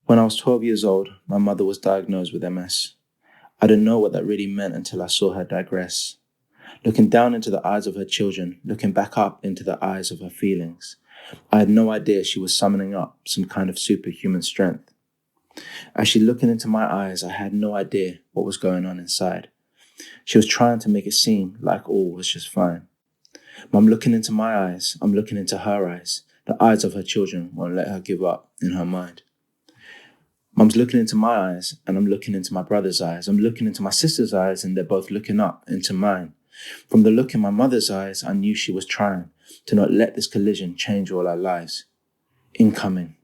When I was 12 years old, my mother was diagnosed with MS. I didn't know what that really meant until I saw her digress. Looking down into the eyes of her children, looking back up into the eyes of her feelings, I had no idea she was summoning up some kind of superhuman strength. As she looking into my eyes, I had no idea what was going on inside. She was trying to make it seem like all was just fine. Mum looking into my eyes, I'm looking into her eyes. The eyes of her children won't let her give up in her mind. Mum's looking into my eyes, and I'm looking into my brother's eyes. I'm looking into my sister's eyes, and they're both looking up into mine. From the look in my mother's eyes, I knew she was trying to not let this collision change all our lives. Incoming.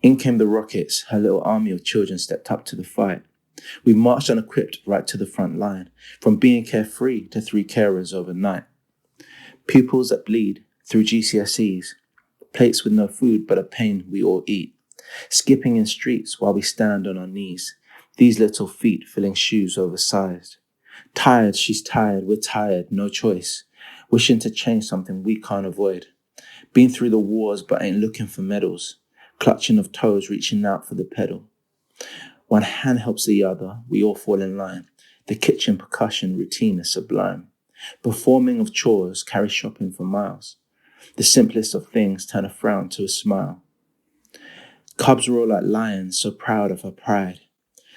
In came the rockets. Her little army of children stepped up to the fight. We marched unequipped right to the front line, from being carefree to 3 carers overnight. Pupils that bleed through GCSEs, plates with no food but a pain we all eat. Skipping in streets while we stand on our knees, these little feet filling shoes oversized. Tired, she's tired, we're tired, no choice. Wishing to change something we can't avoid. Been through the wars but ain't looking for medals. Clutching of toes, reaching out for the pedal. One hand helps the other, we all fall in line. The kitchen percussion routine is sublime. Performing of chores, carry shopping for miles. The simplest of things turn a frown to a smile. Cubs roar like lions, so proud of her pride.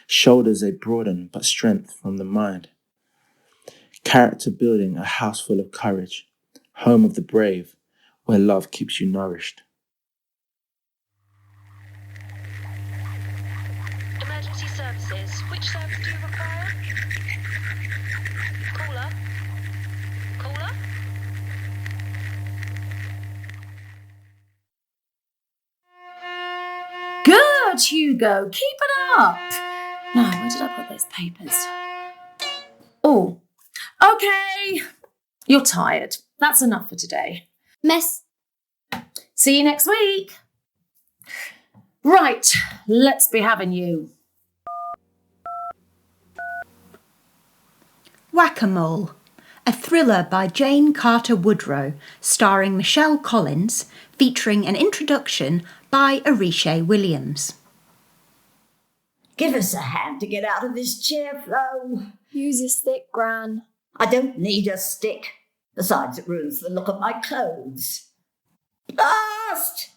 Shoulders they broaden, but strength from the mind. Character building, a house full of courage. Home of the brave, where love keeps you nourished. Emergency services. Which service do you require? Caller? Caller? Good, Hugo. Keep it up. Now, where did I put those papers? Oh, okay. You're tired. That's enough for today. Miss. See you next week. Right, let's be having you. Whack-a-Mole, a thriller by Jane Carter Woodrow, starring Michelle Collins, featuring an introduction by Oritsé Williams. Give us a hand to get out of this chair, Flo. Use your stick, Gran. I don't need a stick. Besides, it ruins the look of my clothes. Blast!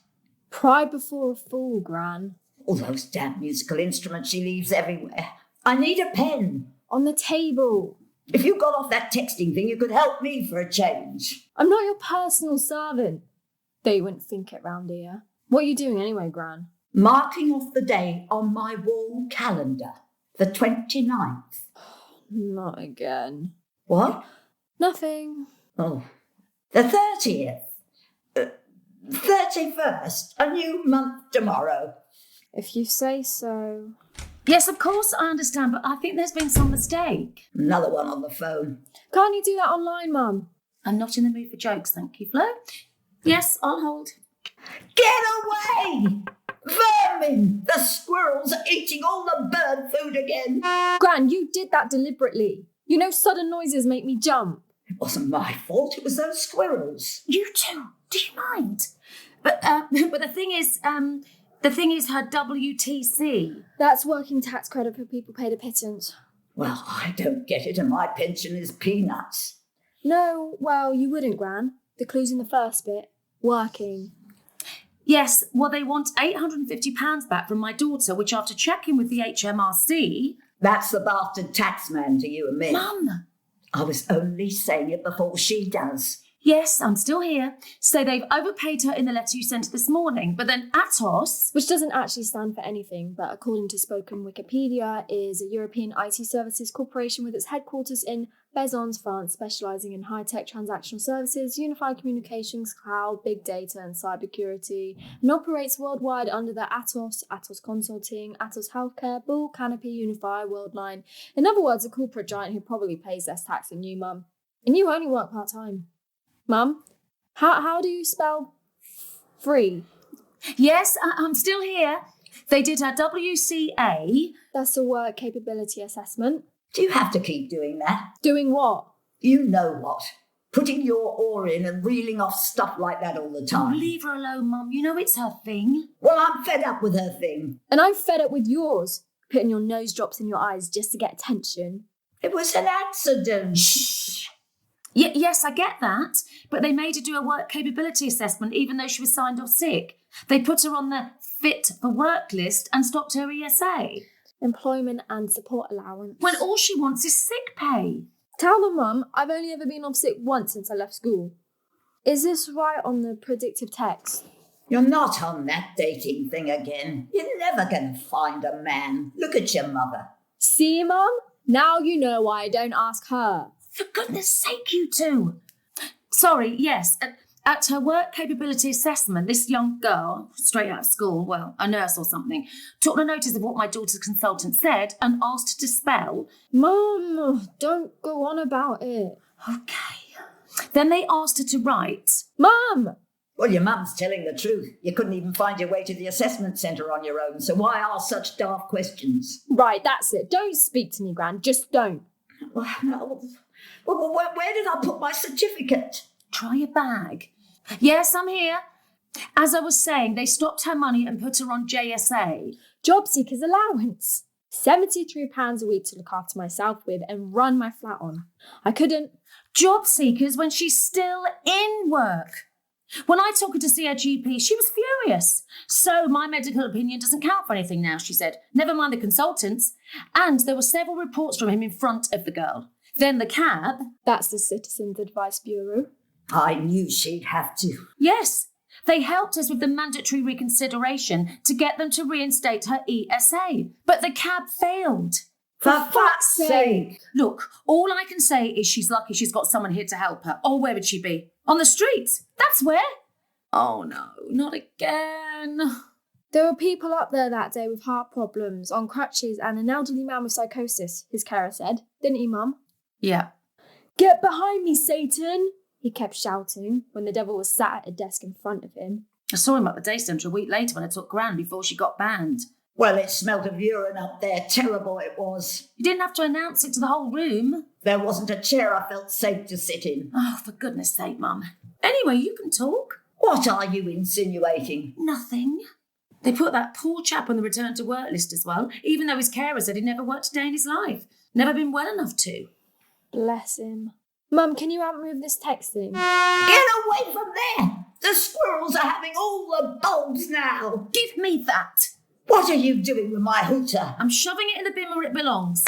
Pride before a fall, Gran. All those damn musical instruments she leaves everywhere. I need a pen. On the table. If you got off that texting thing, you could help me for a change. I'm not your personal servant. They wouldn't think it round here. What are you doing anyway, Gran? Marking off the day on my wall calendar. The 29th. Not again. What? Nothing. Oh. The 30th. 31st. A new month tomorrow. If you say so. Yes, of course, I understand, but I think there's been some mistake. Another one on the phone. Can't you do that online, Mum? I'm not in the mood for jokes, thank you, Flo. Yes, I'll hold. Get away! Vermin! The squirrels are eating all the bird food again. Gran, you did that deliberately. You know sudden noises make me jump. It wasn't my fault, it was those squirrels. You too. Do you mind? But the thing is her WTC. That's working tax credit for people paid a pittance. Well, I don't get it, and my pension is peanuts. No, well, you wouldn't, Gran. The clue's in the first bit. Working. Yes, well, they want £850 back from my daughter, which after checking with the HMRC... That's the bastard taxman to you and me. Mum! I was only saying it before she does. Yes, I'm still here. So they've overpaid her in the letter you sent this morning, but then Atos... Which doesn't actually stand for anything, but according to Spoken Wikipedia, is a European IT services corporation with its headquarters in Bezons, France, specialising in high-tech transactional services, unified communications, cloud, big data and cybersecurity, and operates worldwide under the Atos, Atos Consulting, Atos Healthcare, Bull, Canopy, Unify, Worldline. In other words, a corporate giant who probably pays less tax than you, Mum. And you only work part-time. Mum, how do you spell free? Yes, I'm still here. They did her WCA. That's a work capability assessment. Do you have to keep doing that? Doing what? You know what. Putting your oar in and reeling off stuff like that all the Oh, time. leave her alone, Mum. You know it's her thing. Well, I'm fed up with her thing. And I'm fed up with yours, putting your nose drops in your eyes just to get attention. It was an accident. Shh. Yes, I get that. But they made her do a work capability assessment even though she was signed off sick. They put her on the fit for work list and stopped her ESA. Employment and support allowance. When all she wants is sick pay. Tell them, Mum, I've only ever been off sick once since I left school. Is this right on the predictive text? You're not on that dating thing again. You're never going to find a man. Look at your mother. See, Mum? Now you know why I don't ask her. For goodness sake, you two. Sorry, yes. At her work capability assessment, this young girl, straight out of school, well, a nurse or something, took no notice of what my daughter's consultant said and asked her to spell. Mum, don't go on about it. Okay. Then they asked her to write. Mum! Well, your mum's telling the truth. You couldn't even find your way to the assessment centre on your own, so why ask such daft questions? Right, that's it. Don't speak to me, Gran. Just don't. Well, where did I put my certificate? Try your bag. Yes, I'm here. As I was saying, they stopped her money and put her on JSA. Job seekers allowance. £73 a week to look after myself with and run my flat on. I couldn't. Job seekers when she's still in work. When I took her to see her GP, she was furious. So my medical opinion doesn't count for anything now, she said. Never mind the consultants. And there were several reports from him in front of the girl. Then the cab. That's the Citizens Advice Bureau. I knew she'd have to. Yes, they helped us with the mandatory reconsideration to get them to reinstate her ESA. But the cab failed. For fuck's sake! Look, all I can say is she's lucky she's got someone here to help her. Or where would she be? On the streets. That's where. Oh no, not again. There were people up there that day with heart problems, on crutches, and an elderly man with psychosis, his carer said. Didn't he, Mum? Yeah. Get behind me, Satan! He kept shouting when the devil was sat at a desk in front of him. I saw him at the day centre a week later when I took Gran before she got banned. Well, it smelled of urine up there. Terrible it was. You didn't have to announce it to the whole room. There wasn't a chair I felt safe to sit in. Oh, for goodness sake, Mum. Anyway, you can talk. What are you insinuating? Nothing. They put that poor chap on the return to work list as well, even though his carer said he'd never worked a day in his life. Never been well enough to. Bless him. Mum, can you help me with this texting? Get away from there! The squirrels are having all the bulbs now. Give me that. What are you doing with my hooter? I'm shoving it in the bin where it belongs.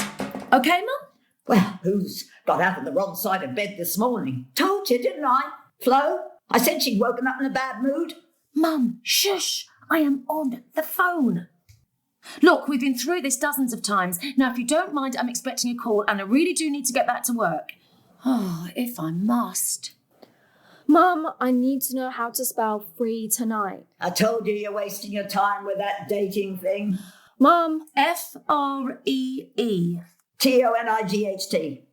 Okay, Mum? Well, who's got out on the wrong side of bed this morning? Told you, didn't I? Flo? I said she'd woken up in a bad mood. Mum, shush. I am on the phone. Look, we've been through this dozens of times. Now, if you don't mind, I'm expecting a call and I really do need to get back to work. Oh, if I must. Mum, I need to know how to spell free tonight. I told you you're wasting your time with that dating thing. Mum, Free. Tonight.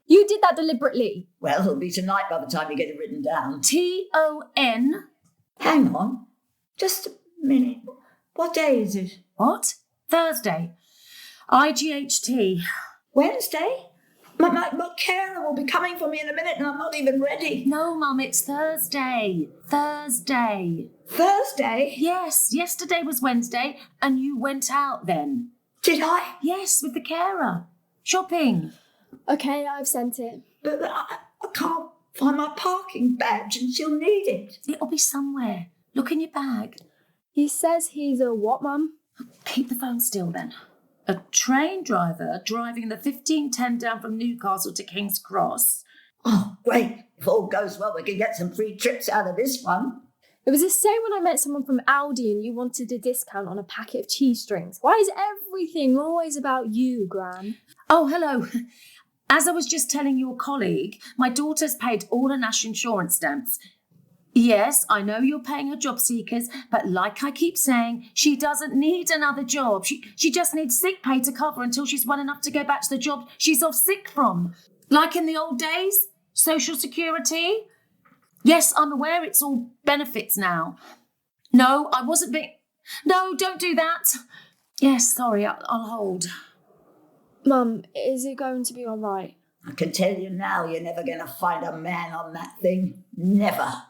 you did that deliberately. Well, it'll be tonight by the time you get it written down. TON. Hang on. Just a minute. What day is it? What? Thursday. IGHT. Wednesday? My carer will be coming for me in a minute and I'm not even ready. No, Mum, it's Thursday. Thursday. Thursday? Yes, yesterday was Wednesday and you went out then. Did I? Yes, with the carer. Shopping. Okay, I've sent it. But I can't find my parking badge and she'll need it. It'll be somewhere. Look in your bag. He says he's a what, Mum? Keep the phone still then. A train driver driving the 1510 down from Newcastle to King's Cross. Oh, great. If all goes well, we can get some free trips out of this one. It was the same when I met someone from Aldi and you wanted a discount on a packet of cheese strings. Why is everything always about you, Gran? Oh, hello. As I was just telling your colleague, my daughter's paid all her national insurance stamps. Yes, I know you're paying her job seekers, but like I keep saying, she doesn't need another job. She just needs sick pay to cover until she's well enough to go back to the job she's off sick from. Like in the old days, Social Security. Yes, I'm aware it's all benefits now. No, I wasn't being... No, don't do that. Yes, sorry, I'll hold. Mum, is it going to be all right? I can tell you now, you're never going to find a man on that thing. Never.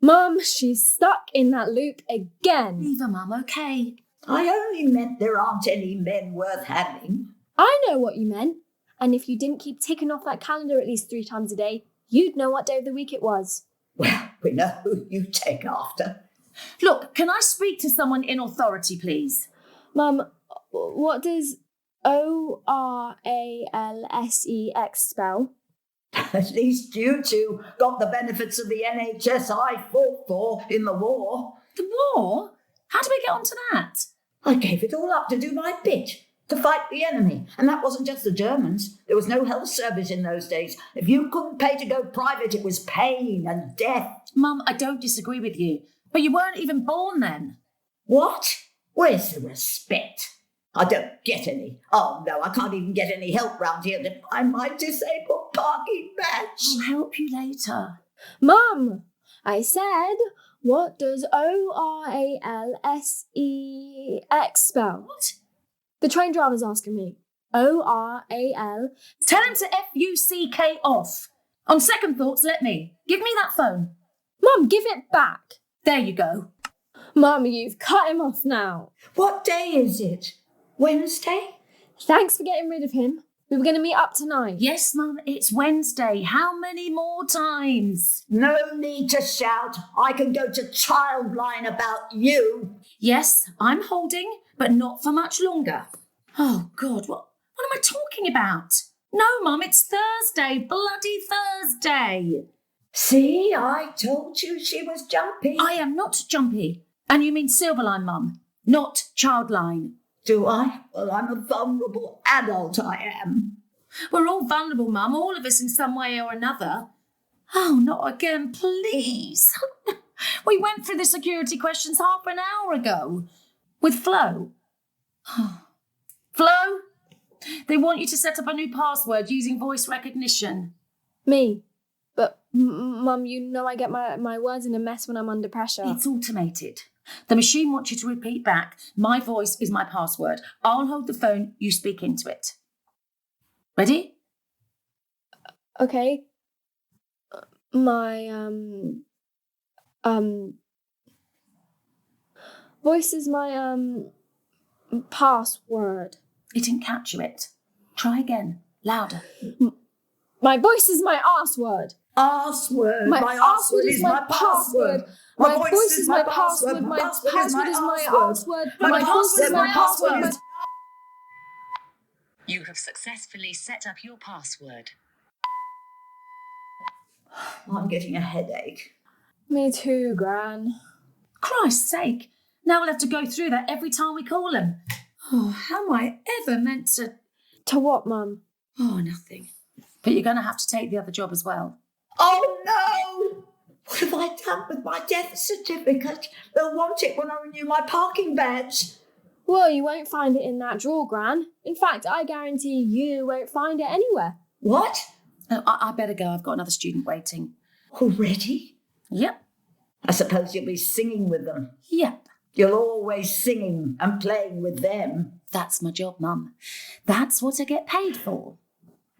Mum, she's stuck in that loop again. Leave her, Mum, okay? I only meant there aren't any men worth having. I know what you meant. And if you didn't keep ticking off that calendar at least 3 times a day, you'd know what day of the week it was. Well, we know who you take after. Look, can I speak to someone in authority, please? Mum, what does ORALSEX spell? At least you two got the benefits of the NHS I fought for in the war. The war? How do we get onto that? I gave it all up to do my bit, to fight the enemy. And that wasn't just the Germans. There was no health service in those days. If you couldn't pay to go private, it was pain and death. Mum, I don't disagree with you, but you weren't even born then. What? Where's the respect? I don't get any. Oh, no, I can't even get any help round here to find my disabled parking badge. I'll help you later. Mum, I said, what does ORALSEX spell? What? The train driver's asking me. ORAL. Tell him to FUCK off. On second thoughts, let me. Give me that phone. Mum, give it back. There you go. Mum, you've cut him off now. What day is it? Wednesday? Thanks for getting rid of him. We were going to meet up tonight. Yes, Mum, it's Wednesday. How many more times? No need to shout. I can go to Childline about you. Yes, I'm holding, but not for much longer. Oh, God, what am I talking about? No, Mum, it's Thursday, bloody Thursday. See, I told you she was jumpy. I am not jumpy. And you mean Silverline, Mum, not Childline. Do I? Well, I'm a vulnerable adult, I am. We're all vulnerable, Mum, all of us in some way or another. Oh, not again, please. We went through the security questions half an hour ago with Flo. Flo, they want you to set up a new password using voice recognition. Me? But, Mum, you know I get my words in a mess when I'm under pressure. It's automated. The machine wants you to repeat back, my voice is my password. I'll hold the phone, you speak into it. Ready? Okay. My, voice is my, password. It didn't capture it. Try again, louder. My voice is my arse word. Arse word. My arse word is my password. My voice is my password. My password is my arse word. My voice is my password. You have successfully set up your password. I'm getting a headache. Me too, Gran. Christ's sake. Now we'll have to go through that every time we call him. Oh, how am I ever meant to... To what, Mum? Oh, nothing. But you're going to have to take the other job as well. Oh, no! What have I done with my death certificate? They'll want it when I renew my parking badge. Well, you won't find it in that drawer, Gran. In fact, I guarantee you won't find it anywhere. What? Oh, I better go. I've got another student waiting. Already? Yep. I suppose you'll be singing with them. Yep. You're always singing and playing with them. That's my job, Mum. That's what I get paid for.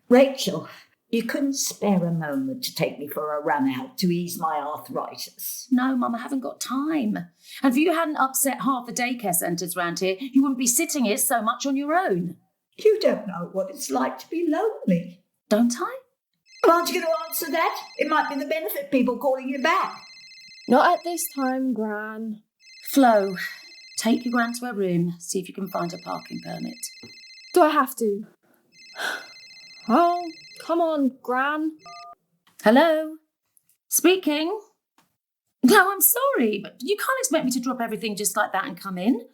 Rachel, you couldn't spare a moment to take me for a run out to ease my arthritis. No, Mum, I haven't got time. And if you hadn't upset half the daycare centres round here, you wouldn't be sitting here so much on your own. You don't know what it's like to be lonely. Don't I? Well, aren't you going to answer that? It might be the benefit people calling you back. Not at this time, Gran. Flo, take your gran to her room, see if you can find a parking permit. Do I have to? Oh, come on, Gran. Hello? Speaking? No, I'm sorry, but you can't expect me to drop everything just like that and come in.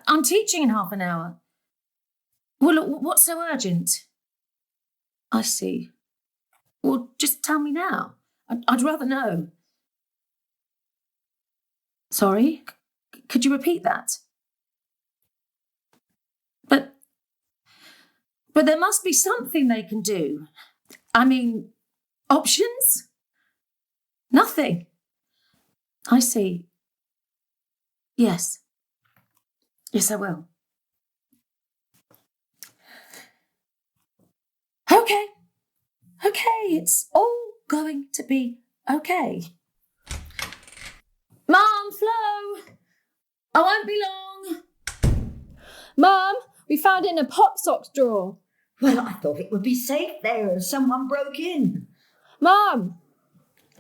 I'm teaching in half an hour. Well, look, what's so urgent? I see. Well, just tell me now. I'd rather know. Sorry? Could you repeat that? But there must be something they can do. I mean, options? Nothing. I see. Yes. Yes, I will. Okay. Okay, it's all going to be okay. Mum, Flo! I won't be long. Mum, we found it in a pop socks drawer. Well, I thought it would be safe there as someone broke in. Mum!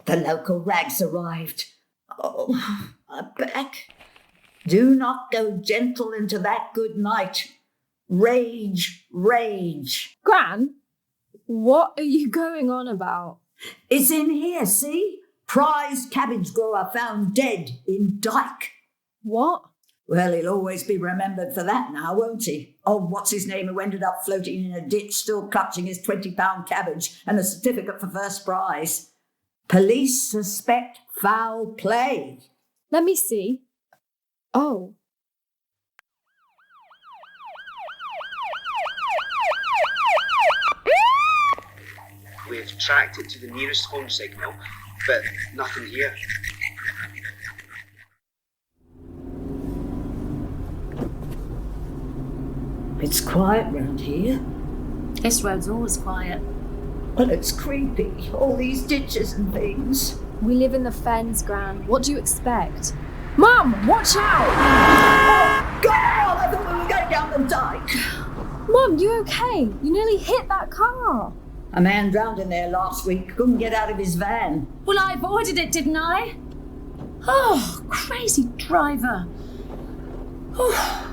The local rags arrived. Oh, my back. Do not go gentle into that good night. Rage, rage. Gran, what are you going on about? It's in here, see? Prized cabbage grower found dead in dike. What? Well, he'll always be remembered for that now, won't he? Oh, what's his name who ended up floating in a ditch, still clutching his £20 cabbage and a certificate for first prize? Police suspect foul play. Let me see. Oh. We've tracked it to the nearest phone signal, but nothing here. It's quiet round here. This road's always quiet. Well, it's creepy. All these ditches and things. We live in the fens, Gran. What do you expect? Mum, watch out! Oh, God! I thought we were going down the dike. Mum, you okay? You nearly hit that car. A man drowned in there last week. Couldn't get out of his van. Well, I avoided it, didn't I? Oh, crazy driver. Oh,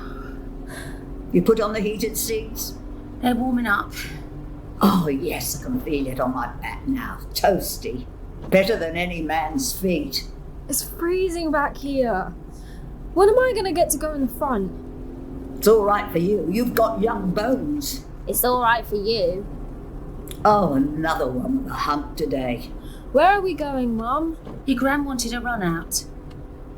You put on the heated seats? they're warming up. Oh, yes, I can feel it on my back now. Toasty. Better than any man's feet. It's freezing back here. When am I going to get to go in the front? It's all right for you. You've got young bones. It's all right for you. Oh, another one with a hump today. Where are we going, Mum? Your gran wanted a run out.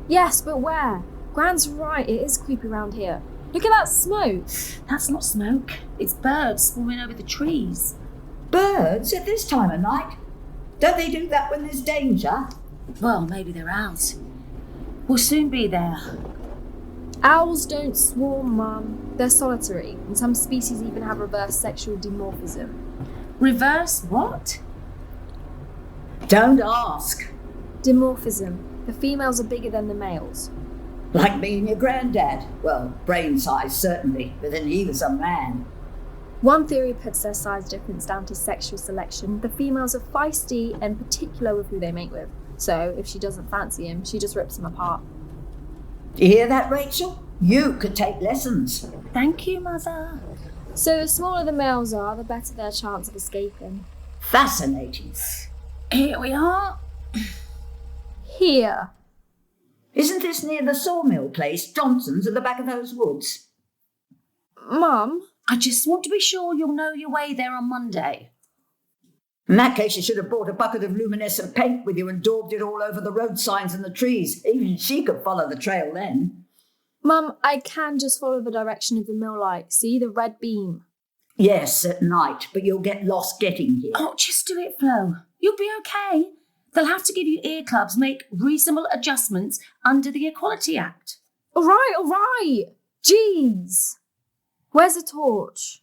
Yes, but where? Gran's right, it is creepy around here. Look at that smoke. That's not smoke. It's birds swarming over the trees. Birds at this time of night? Don't they do that when there's danger? Well, maybe they're out. We'll soon be there. Owls don't swarm, Mum. They're solitary, and some species even have reverse sexual dimorphism. Reverse what? Don't ask. Dimorphism. The females are bigger than the males. Like me and your granddad. Well, brain size certainly, but then he was a man. One theory puts their size difference down to sexual selection. The females are feisty and particular with who they mate with. So if she doesn't fancy him, she just rips him apart. Do you hear that, Rachel? You could take lessons. Thank you, Mother. So the smaller the males are, the better their chance of escaping. Fascinating. Here we are. Here. Isn't this near the sawmill place, Johnson's, at the back of those woods? Mum? I just want to be sure you'll know your way there on Monday. In that case, you should have brought a bucket of luminescent paint with you and daubed it all over the road signs and the trees. Even she could follow the trail then. Mum, I can just follow the direction of the mill light. See, the red beam. Yes, at night, but you'll get lost getting here. Oh, just do it, Flo. You'll be okay. They'll have to give you earclubs, make reasonable adjustments under the Equality Act. All right. Jeez. Where's the torch?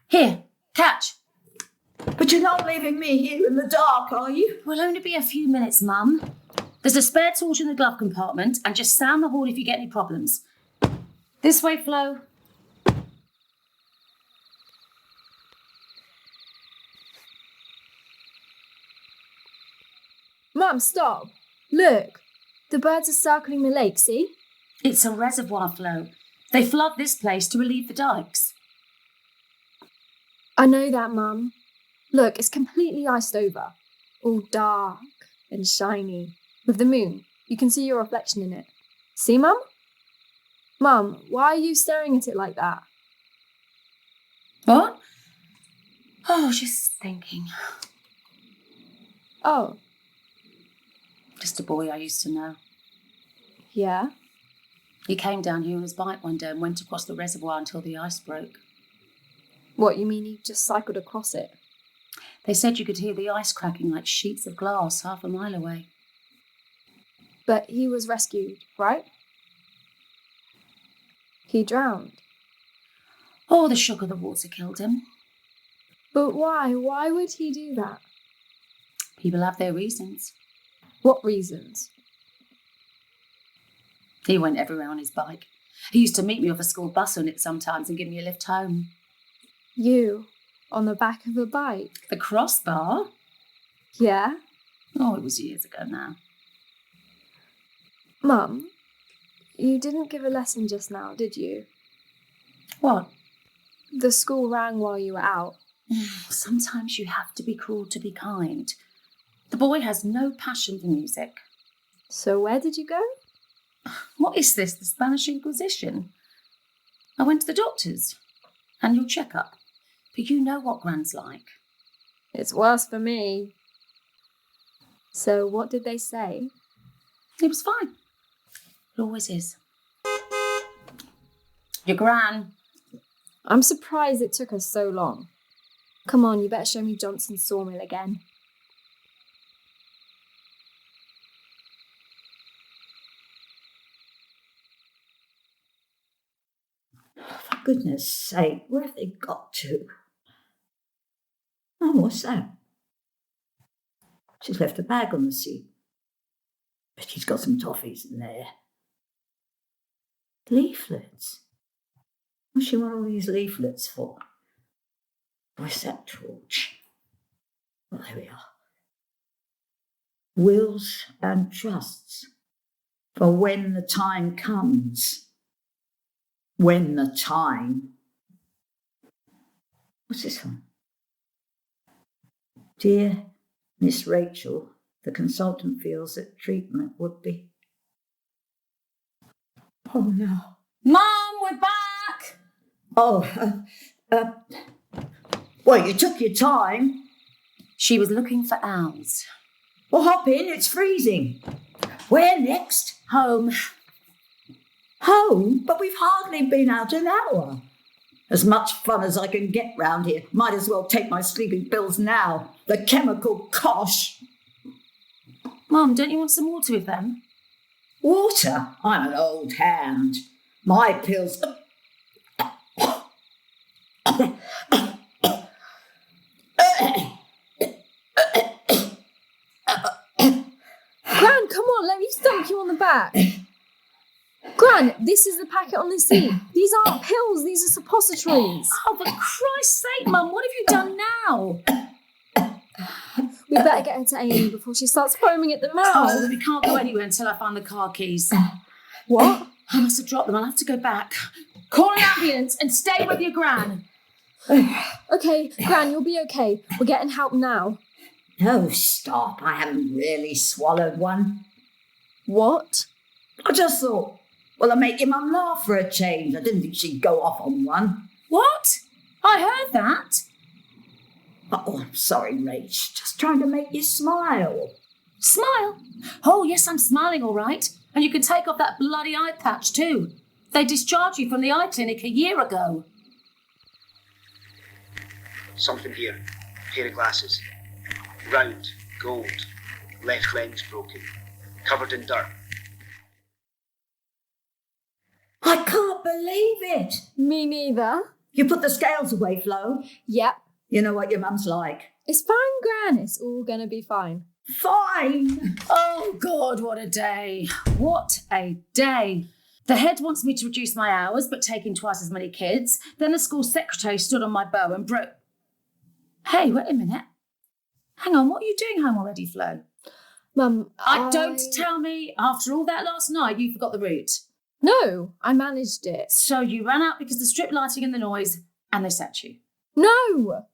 Here, catch. But you're not leaving me here in the dark, are you? Will only be a few minutes, Mum. There's a spare torch in the glove compartment, and just sound the horn if you get any problems. This way, Flo. Mum, stop. Look. The birds are circling the lake, see? It's a reservoir, Flo. They flood this place to relieve the dikes. I know that, Mum. Look, it's completely iced over. All dark and shiny. With the moon, you can see your reflection in it. See, Mum? Mum, why are you staring at it like that? What? Oh, just thinking. Oh, Just a boy I used to know. yeah? He came down here on his bike one day and went across the reservoir until the ice broke. What, you mean he just cycled across it? They said you could hear the ice cracking like sheets of glass half a mile away. But he was rescued, right? He drowned. Oh, the shock of the water killed him. But why? Why would he do that? People have their reasons. What reasons? He went everywhere on his bike. He used to meet me off a school bus on it sometimes and give me a lift home. You? On the back of a bike? The crossbar? Yeah? Oh, it was years ago now. Mum, you didn't give a lesson just now, did you? What? The school rang while you were out. Sometimes you have to be cruel to be kind. The boy has no passion for music. So where did you go? What is this, the Spanish Inquisition? I went to the doctor's. Annual checkup. But you know what Gran's like. It's worse for me. So what did they say? It was fine. It always is. Your Gran. I'm surprised it took us so long. Come on, you better show me Johnson's sawmill again. For goodness sake, where have they got to? Oh, what's that? She's left a bag on the seat. But she's got some toffees in there. Leaflets. What's she want all these leaflets for? Where's that torch? Well, there we are. Wills and trusts. For when the time comes. When the time. What's this one? Dear Miss Rachel, the consultant feels that treatment would be. Oh no. Mum, we're back! Oh, well, you took your time. She was looking for owls. Well, hop in, it's freezing. Where next? Home. Home? But we've hardly been out an hour. As much fun as I can get round here. Might as well take my sleeping pills now. The chemical cosh. Mum, don't you want some water with them? Water? I'm an old hand. My pills... Gran, come on, let me stump you on the back. Gran, this is the packet on the seat. These aren't pills, these are suppositories. Oh, for Christ's sake, Mum, what have you done now? We better get her to A&E before she starts foaming at the mouth. Oh, well, we can't go anywhere until I find the car keys. What? I must have dropped them. I'll have to go back. Call an ambulance and stay with your Gran. Okay, Gran, you'll be okay. We're getting help now. No, stop. I haven't really swallowed one. What? I just thought, well, I'll make your mum laugh for a change. I didn't think she'd go off on one. What? I heard that. Oh, I'm sorry, Rach. Just trying to make you smile. Smile? Oh, yes, I'm smiling all right. And you can take off that bloody eye patch too. They discharged you from the eye clinic a year ago. Something here. Pair of glasses. Round, gold, left lens broken, covered in dirt. I can't believe it. Me neither. You put the scales away, Flo. Yep. You know what your mum's like. It's fine, Gran. It's all gonna be fine. Fine. Oh, God, what a day. What a day. The head wants me to reduce my hours, but taking twice as many kids. Then the school secretary stood on my bow and broke... Hey, wait a minute. Hang on, what are you doing home already, Flo? Mum, Don't tell me, after all that last night, you forgot the route. No, I managed it. So you ran out because of the strip lighting and the noise, and they set you. No!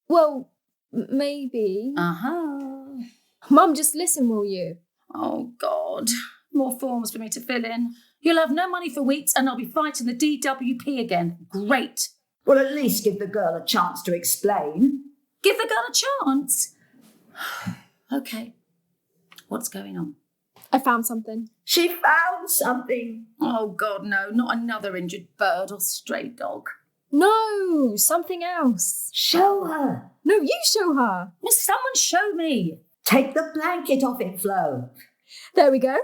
Well, maybe. Uh-huh. Mum, just listen, will you? Oh, God. More forms for me to fill in. You'll have no money for weeks, and I'll be fighting the DWP again. Great. Well, at least give the girl a chance to explain. Give the girl a chance. Okay. What's going on? I found something. She found something. Oh, God, no. Not another injured bird or stray dog. No, something else. Show her. No, you show her. Will someone show me? Take the blanket off it, Flo. There we go.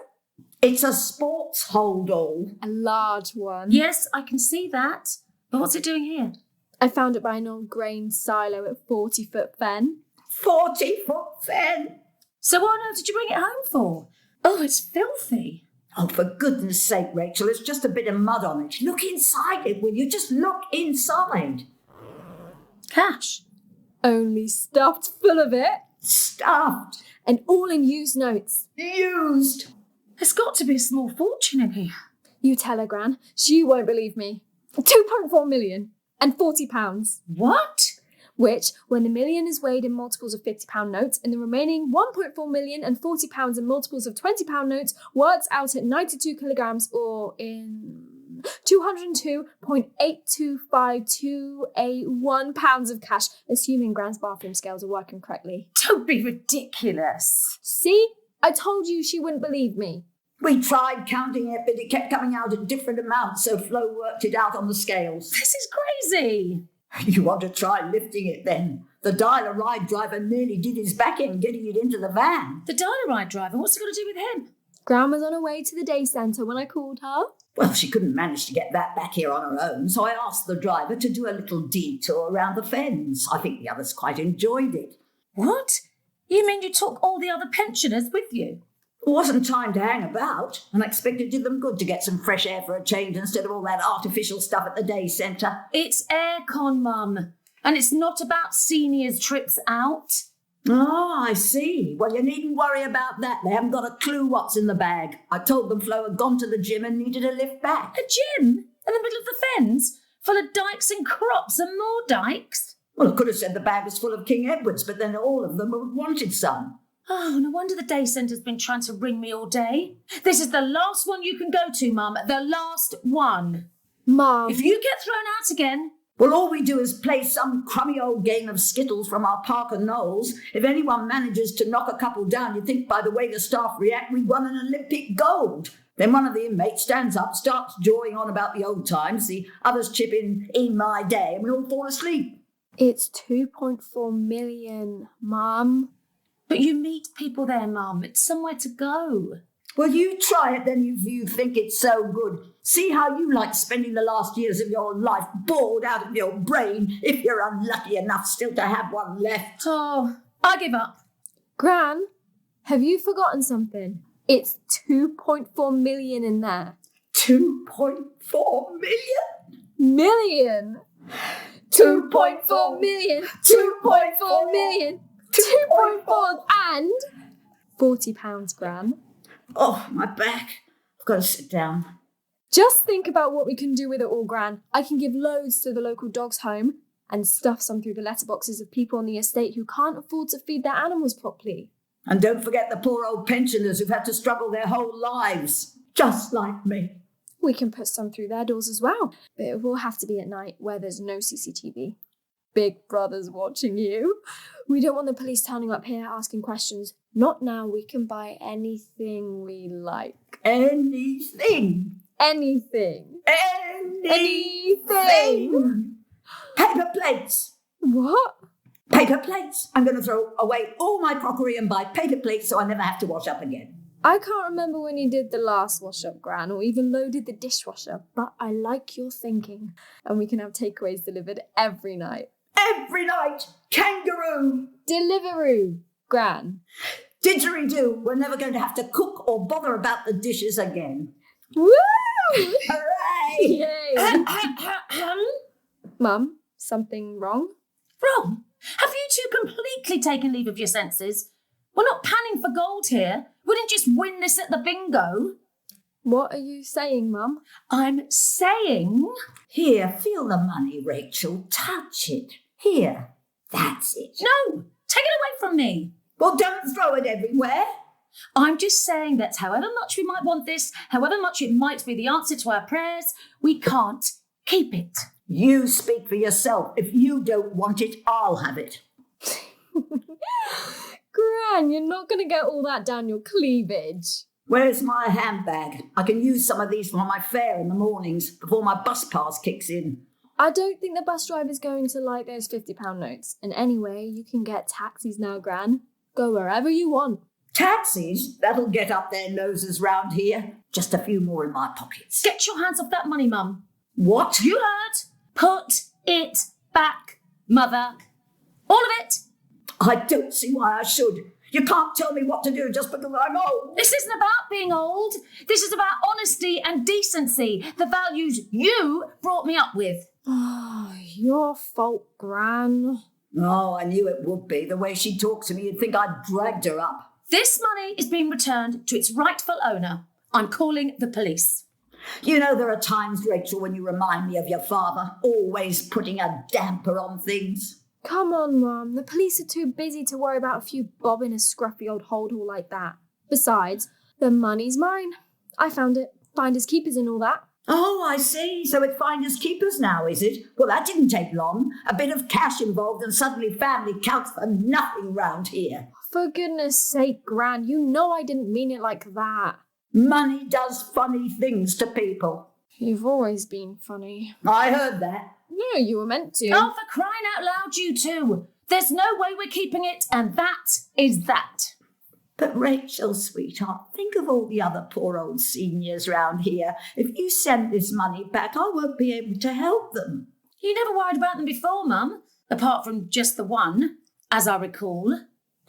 It's a sports holdall. A large one. Yes, I can see that. But what's it doing here? I found it by an old grain silo at 40-foot fen. 40-foot fen. So what on earth did you bring it home for? Oh, it's filthy. Oh, for goodness sake, Rachel, it's just a bit of mud on it. Look inside it, will you? Just look inside. Cash. Only stuffed full of it. Stuffed. And all in used notes. Used. There's got to be a small fortune in here. You tell her, Gran. She won't believe me. 2.4 million and £40. What? Which, when the million is weighed in multiples of £50 notes and the remaining 1.4 million and £40 in multiples of £20 notes, works out at 92 kilograms or in 202.825281 pounds of cash, assuming Gran's bathroom scales are working correctly. Don't be ridiculous. See? I told you she wouldn't believe me. We tried counting it, but it kept coming out at different amounts, so Flo worked it out on the scales. This is crazy. You want to try lifting it then? The dial-a-ride driver nearly did his back end getting it into the van. The dial-a-ride driver, what's it got to do with him? Gran was on her way to the day centre when I called her. Well, she couldn't manage to get that back here on her own, so I asked the driver to do a little detour around the fens. I think the others quite enjoyed it. What? You mean you took all the other pensioners with you? It wasn't time to hang about, and I expect it did them good to get some fresh air for a change instead of all that artificial stuff at the day centre. It's aircon, Mum. And it's not about seniors' trips out. Oh, I see. Well, you needn't worry about that. They haven't got a clue what's in the bag. I told them Flo had gone to the gym and needed a lift back. A gym? In the middle of the fens? Full of dykes and crops and more dykes? Well, I could have said the bag was full of King Edwards, but then all of them wanted some. Oh, no wonder the day centre's been trying to ring me all day. This is the last one you can go to, Mum. The last one. Mum. If you get thrown out again... Well, all we do is play some crummy old game of Skittles from our Parker Knowles. If anyone manages to knock a couple down, you'd think by the way the staff react, we'd won an Olympic gold. Then one of the inmates stands up, starts jawing on about the old times. The others chip in my day, and we all fall asleep. It's 2.4 million, Mum. But you meet people there, Mum. It's somewhere to go. Well, you try it then if you think it's so good. See how you like spending the last years of your life bored out of your brain if you're unlucky enough still to have one left. Oh, I give up. Gran, have you forgotten something? It's 2.4 million in there. 2.4 million? Million! 2.4 million! 2.4 million! 2.4 and £40, Gran. Oh, my back. I've got to sit down. Just think about what we can do with it all, Gran. I can give loads to the local dog's home and stuff some through the letterboxes of people on the estate who can't afford to feed their animals properly. And don't forget the poor old pensioners who've had to struggle their whole lives, just like me. We can put some through their doors as well, but it will have to be at night where there's no CCTV. Big Brother's watching you. We don't want the police turning up here asking questions. Not now. We can buy anything we like. Anything. Anything. Anything. Paper plates. What? Paper plates. I'm going to throw away all my crockery and buy paper plates so I never have to wash up again. I can't remember when you did the last wash-up, Gran, or even loaded the dishwasher, but I like your thinking. And we can have takeaways delivered every night. Every night. Kangaroo. Deliveroo, Gran. Didgeridoo. We're never going to have to cook or bother about the dishes again. Woo! Hooray! Yay! Mum, something wrong? Wrong? Have you two completely taken leave of your senses? We're not panning for gold here. We didn't just win this at the bingo. What are you saying, Mum? I'm saying... Here, feel the money, Rachel. Touch it. Here. That's it. No! Take it away from me. Well, don't throw it everywhere. I'm just saying that however much we might want this, however much it might be the answer to our prayers, we can't keep it. You speak for yourself. If you don't want it, I'll have it. Gran, you're not going to get all that down your cleavage. Where's my handbag? I can use some of these for my fare in the mornings before my bus pass kicks in. I don't think the bus driver's going to like those £50 notes. And anyway, you can get taxis now, Gran. Go wherever you want. Taxis? That'll get up their noses round here. Just a few more in my pockets. Get your hands off that money, Mum. What? You heard? Put it back, Mother. All of it. I don't see why I should. You can't tell me what to do just because I'm old. This isn't about being old. This is about honesty and decency, the values you brought me up with. Oh, your fault, Gran. Oh, I knew it would be. The way she talked to me, you'd think I'd dragged her up. This money is being returned to its rightful owner. I'm calling the police. You know, there are times, Rachel, when you remind me of your father, always putting a damper on things. Come on, Mum. The police are too busy to worry about a few bob in a scruffy old holdall like that. Besides, the money's mine. I found it. Finders keepers and all that. Oh, I see. So it's finders keepers now, is it? Well, that didn't take long. A bit of cash involved and suddenly family counts for nothing round here. For goodness sake, Gran, you know I didn't mean it like that. Money does funny things to people. You've always been funny. I heard that. No, you were meant to. Oh, for crying out loud, you two. There's no way we're keeping it, and that is that. But Rachel, sweetheart, think of all the other poor old seniors round here. If you send this money back, I won't be able to help them. You never worried about them before, Mum, apart from just the one, as I recall.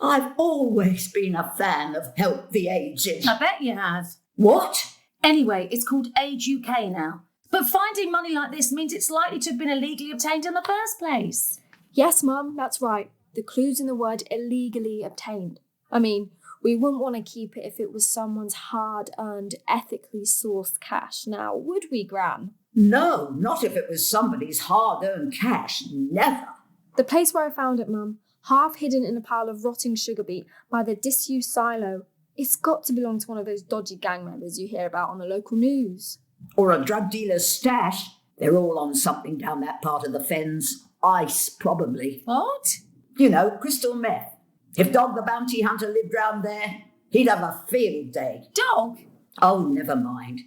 I've always been a fan of Help the Aged. I bet you have. What? Anyway, it's called Age UK now. But finding money like this means it's likely to have been illegally obtained in the first place. Yes, Mum, that's right. The clue's in the word illegally obtained. I mean, we wouldn't want to keep it if it was someone's hard-earned, ethically sourced cash now, would we, Gran? No, not if it was somebody's hard-earned cash. Never. The place where I found it, Mum, half hidden in a pile of rotting sugar beet by the disused silo. It's got to belong to one of those dodgy gang members you hear about on the local news. Or a drug dealer's stash. They're all on something down that part of the fens. Ice, probably. What? You know, crystal meth. If Dog the bounty hunter lived round there, he'd have a field day. Dog? Oh, never mind.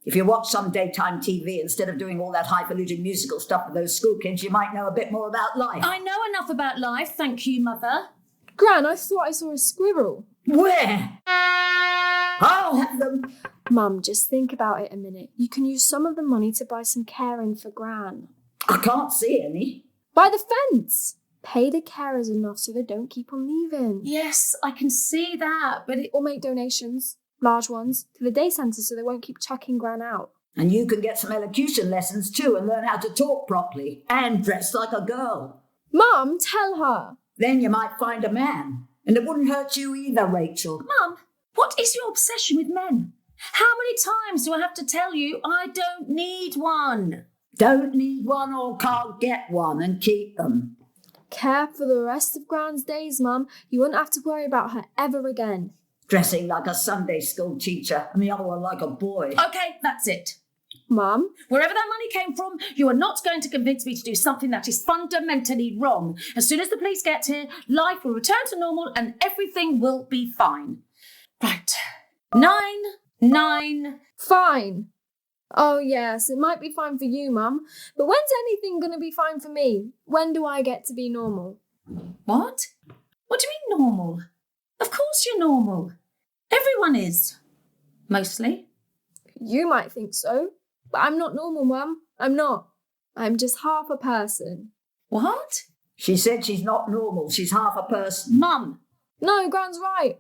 If you watch some daytime TV instead of doing all that highfalutin musical stuff with those school kids, you might know a bit more about life. I know enough about life, thank you, Mother. Gran, I thought I saw a squirrel. Where? I'll have them. Mum, just think about it a minute. You can use some of the money to buy some caring for Gran. I can't see any. By the fence! Pay the carers enough so they don't keep on leaving. Yes, I can see that, but Or make donations, large ones, to the day centre so they won't keep chucking Gran out. And you can get some elocution lessons too and learn how to talk properly and dress like a girl. Mum, tell her! Then you might find a man. And it wouldn't hurt you either, Rachel. Mum, what is your obsession with men? How many times do I have to tell you I don't need one? Don't need one or can't get one and keep them. Care for the rest of Gran's days, Mum. You won't have to worry about her ever again. Dressing like a Sunday school teacher and the other one like a boy. Okay, that's it. Mum? Wherever that money came from, you are not going to convince me to do something that is fundamentally wrong. As soon as the police get here, life will return to normal and everything will be fine. Right. 9. Fine. Oh, yes, it might be fine for you, Mum. But when's anything going to be fine for me? When do I get to be normal? What? What do you mean normal? Of course you're normal. Everyone is. Mostly. You might think so, but I'm not normal, Mum. I'm not. I'm just half a person. What? She said she's not normal. She's half a person. Mum. No, Gran's right.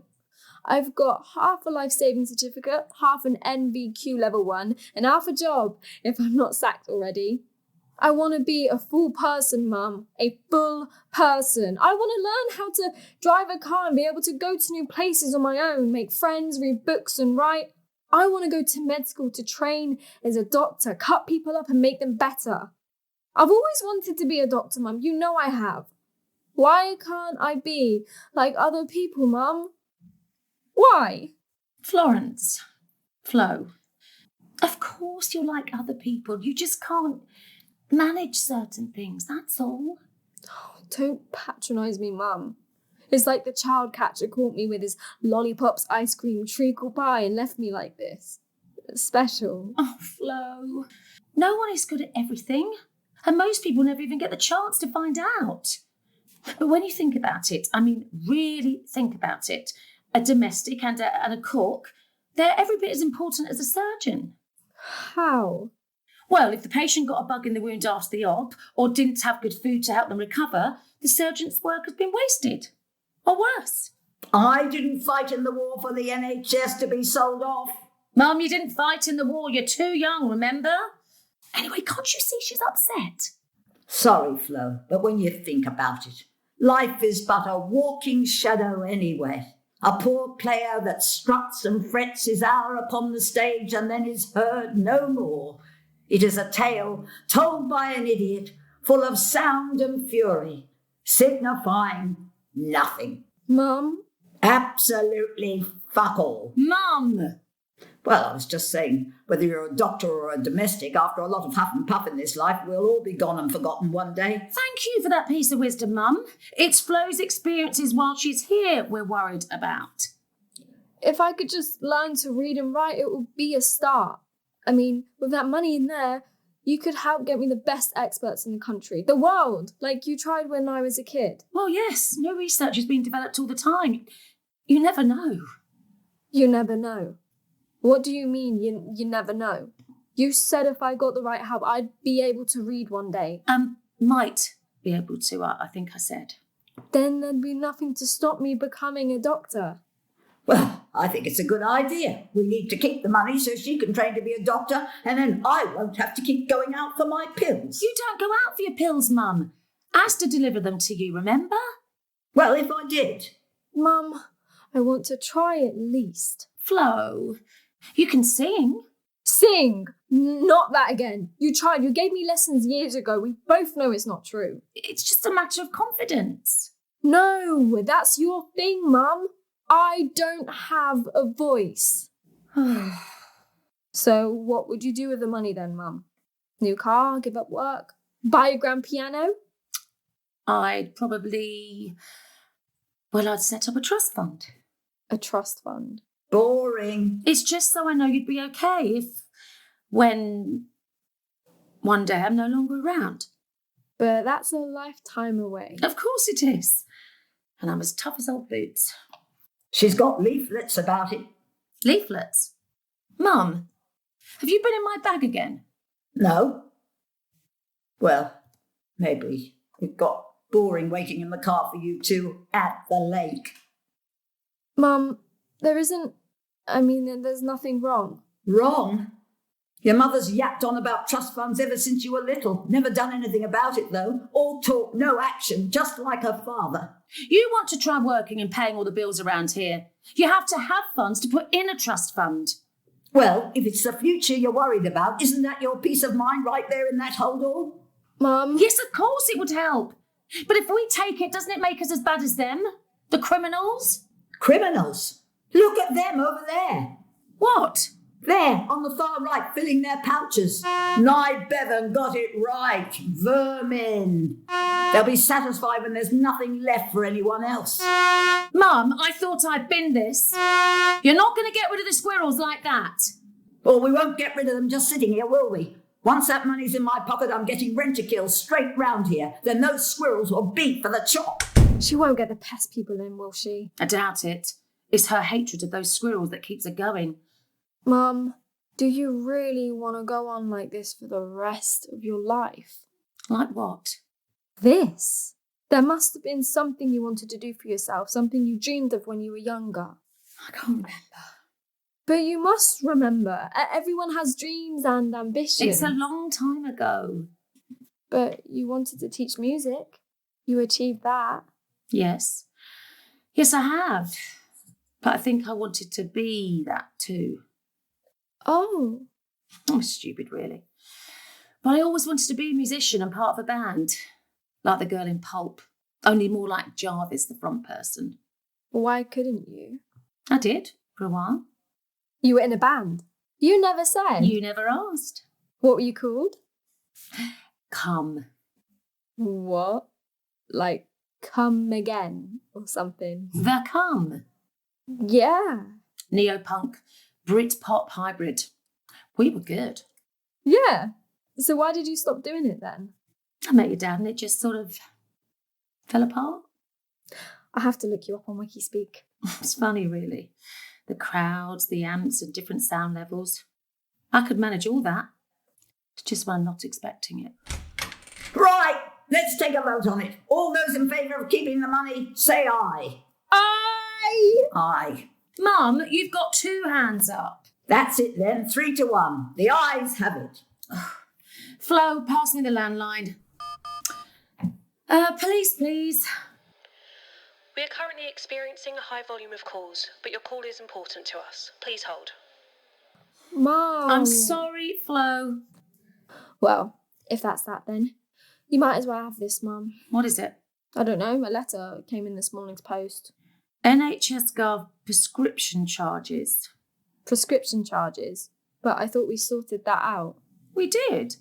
I've got half a life saving certificate, half an NVQ level 1, and half a job, if I'm not sacked already. I want to be a full person, Mum. A full person. I want to learn how to drive a car and be able to go to new places on my own, make friends, read books and write. I want to go to med school to train as a doctor, cut people up and make them better. I've always wanted to be a doctor, Mum. You know I have. Why can't I be like other people, Mum? Why? Florence. Flo. Of course you're like other people. You just can't manage certain things, that's all. Oh, don't patronise me, Mum. It's like the child catcher caught me with his lollipops, ice cream, treacle pie and left me like this. Special. Oh, Flo. No one is good at everything. And most people never even get the chance to find out. But when you think about it, I mean, really think about it, a domestic and a cook, they're every bit as important as a surgeon. How? Well, if the patient got a bug in the wound after the op or didn't have good food to help them recover, the surgeon's work has been wasted. Or worse. I didn't fight in the war for the NHS to be sold off. Mum, you didn't fight in the war. You're too young, remember? Anyway, can't you see she's upset? Sorry, Flo, but when you think about it, life is but a walking shadow anyway. A poor player that struts and frets his hour upon the stage and then is heard no more. It is a tale told by an idiot, full of sound and fury, signifying nothing. Mum? Absolutely fuck all. Mum! Well, I was just saying, whether you're a doctor or a domestic, after a lot of huff and puff in this life, we'll all be gone and forgotten one day. Thank you for that piece of wisdom, Mum. It's Flo's experiences while she's here we're worried about. If I could just learn to read and write, it would be a start. I mean, with that money in there, you could help get me the best experts in the country, the world, like you tried when I was a kid. Well, yes, new research is being developed all the time. You never know. You never know. What do you mean, you never know? You said if I got the right help, I'd be able to read one day. Might be able to, I think I said. Then there'd be nothing to stop me becoming a doctor. Well, I think it's a good idea. We need to keep the money so she can train to be a doctor, and then I won't have to keep going out for my pills. You don't go out for your pills, Mum. Asta delivered them to you, remember? Well, if I did. Mum, I want to try at least. Flo, you can sing. Sing! Not that again. You tried. You gave me lessons years ago. We both know it's not true. It's just a matter of confidence. No, that's your thing, Mum. I don't have a voice. So what would you do with the money then, Mum? New car, give up work, buy a grand piano? I'd set up a trust fund. A trust fund? Boring. It's just so I know you'd be okay when one day I'm no longer around. But that's a lifetime away. Of course it is. And I'm as tough as old boots. She's got leaflets about it. Leaflets? Mum, have you been in my bag again? No. Well, maybe. It got boring waiting in the car for you two at the lake. Mum, there's nothing wrong. Wrong? Your mother's yapped on about trust funds ever since you were little. Never done anything about it, though. All talk, no action, just like her father. You want to try working and paying all the bills around here. You have to have funds to put in a trust fund. Well, if it's the future you're worried about, isn't that your peace of mind right there in that holdall? Mum? Yes, of course it would help. But if we take it, doesn't it make us as bad as them? The criminals? Criminals? Look at them over there. What? There, on the far right, filling their pouches. Nye Bevan got it right. Vermin. They'll be satisfied when there's nothing left for anyone else. Mum, I thought I'd bin this. You're not going to get rid of the squirrels like that. Well, we won't get rid of them just sitting here, will we? Once that money's in my pocket, I'm getting rent-a-kill straight round here. Then those squirrels will beat for the chop. She won't get the pest people in, will she? I doubt it. It's her hatred of those squirrels that keeps her going. Mum, do you really want to go on like this for the rest of your life? Like what? This? There must have been something you wanted to do for yourself, something you dreamed of when you were younger. I can't remember. But you must remember. Everyone has dreams and ambitions. It's a long time ago. But you wanted to teach music. You achieved that. Yes. Yes, I have. But I think I wanted to be that too. Oh. Oh, stupid, really. But I always wanted to be a musician and part of a band. Like the girl in Pulp. Only more like Jarvis, the front person. Why couldn't you? I did, for a while. You were in a band? You never said. You never asked. What were you called? Come. What? Like Come Again or something? The Come. Yeah. Neopunk, Britpop hybrid. We were good. Yeah. So why did you stop doing it then? I met your dad and it just sort of fell apart. I have to look you up on Wikispeak. It's funny, really. The crowds, the amps and different sound levels. I could manage all that. It's just when I'm not expecting it. Right, let's take a vote on it. All those in favour of keeping the money, say aye. Aye! Aye. Mum, you've got 2 hands up. That's it then, 3-1. The ayes have it. Flo, pass me the landline. Police, please. We are currently experiencing a high volume of calls, but your call is important to us. Please hold. Mom. I'm sorry, Flo. Well, if that's that then. You might as well have this, Mum. What is it? I don't know, a letter came in this morning's post. NHS Gov prescription charges. Prescription charges? But I thought we sorted that out. We did.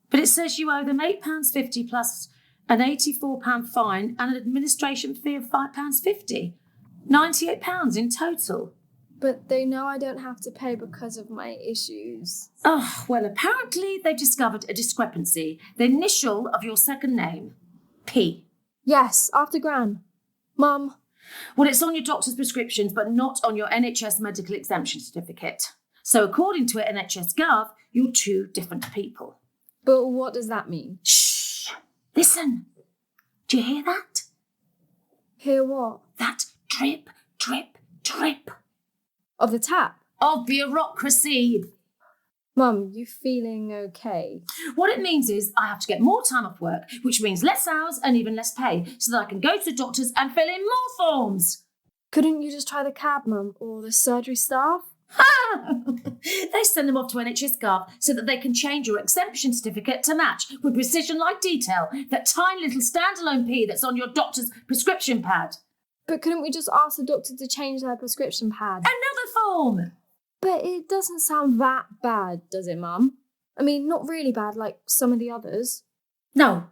But it says you owe them £8.50 plus an £84 fine and an administration fee of £5.50. £98 in total. But they know I don't have to pay because of my issues. Oh, well, apparently they've discovered a discrepancy. The initial of your second name. P. Yes, after Gran. Mum. Well, it's on your doctor's prescriptions, but not on your NHS medical exemption certificate. So according to NHS Gov, you're 2 different people. But what does that mean? Shh! Listen. Do you hear that? Hear what? That drip, drip, drip. Of the tap? Of bureaucracy. Mum, you feeling okay? What it means is I have to get more time off work, which means less hours and even less pay, so that I can go to the doctors and fill in more forms. Couldn't you just try the cab, Mum, or the surgery staff? They send them off to NHS Gov so that they can change your exemption certificate to match with precision-like detail that tiny little standalone P that's on your doctor's prescription pad. But couldn't we just ask the doctor to change their prescription pad? Another form! But it doesn't sound that bad, does it, Mum? I mean, not really bad like some of the others. No,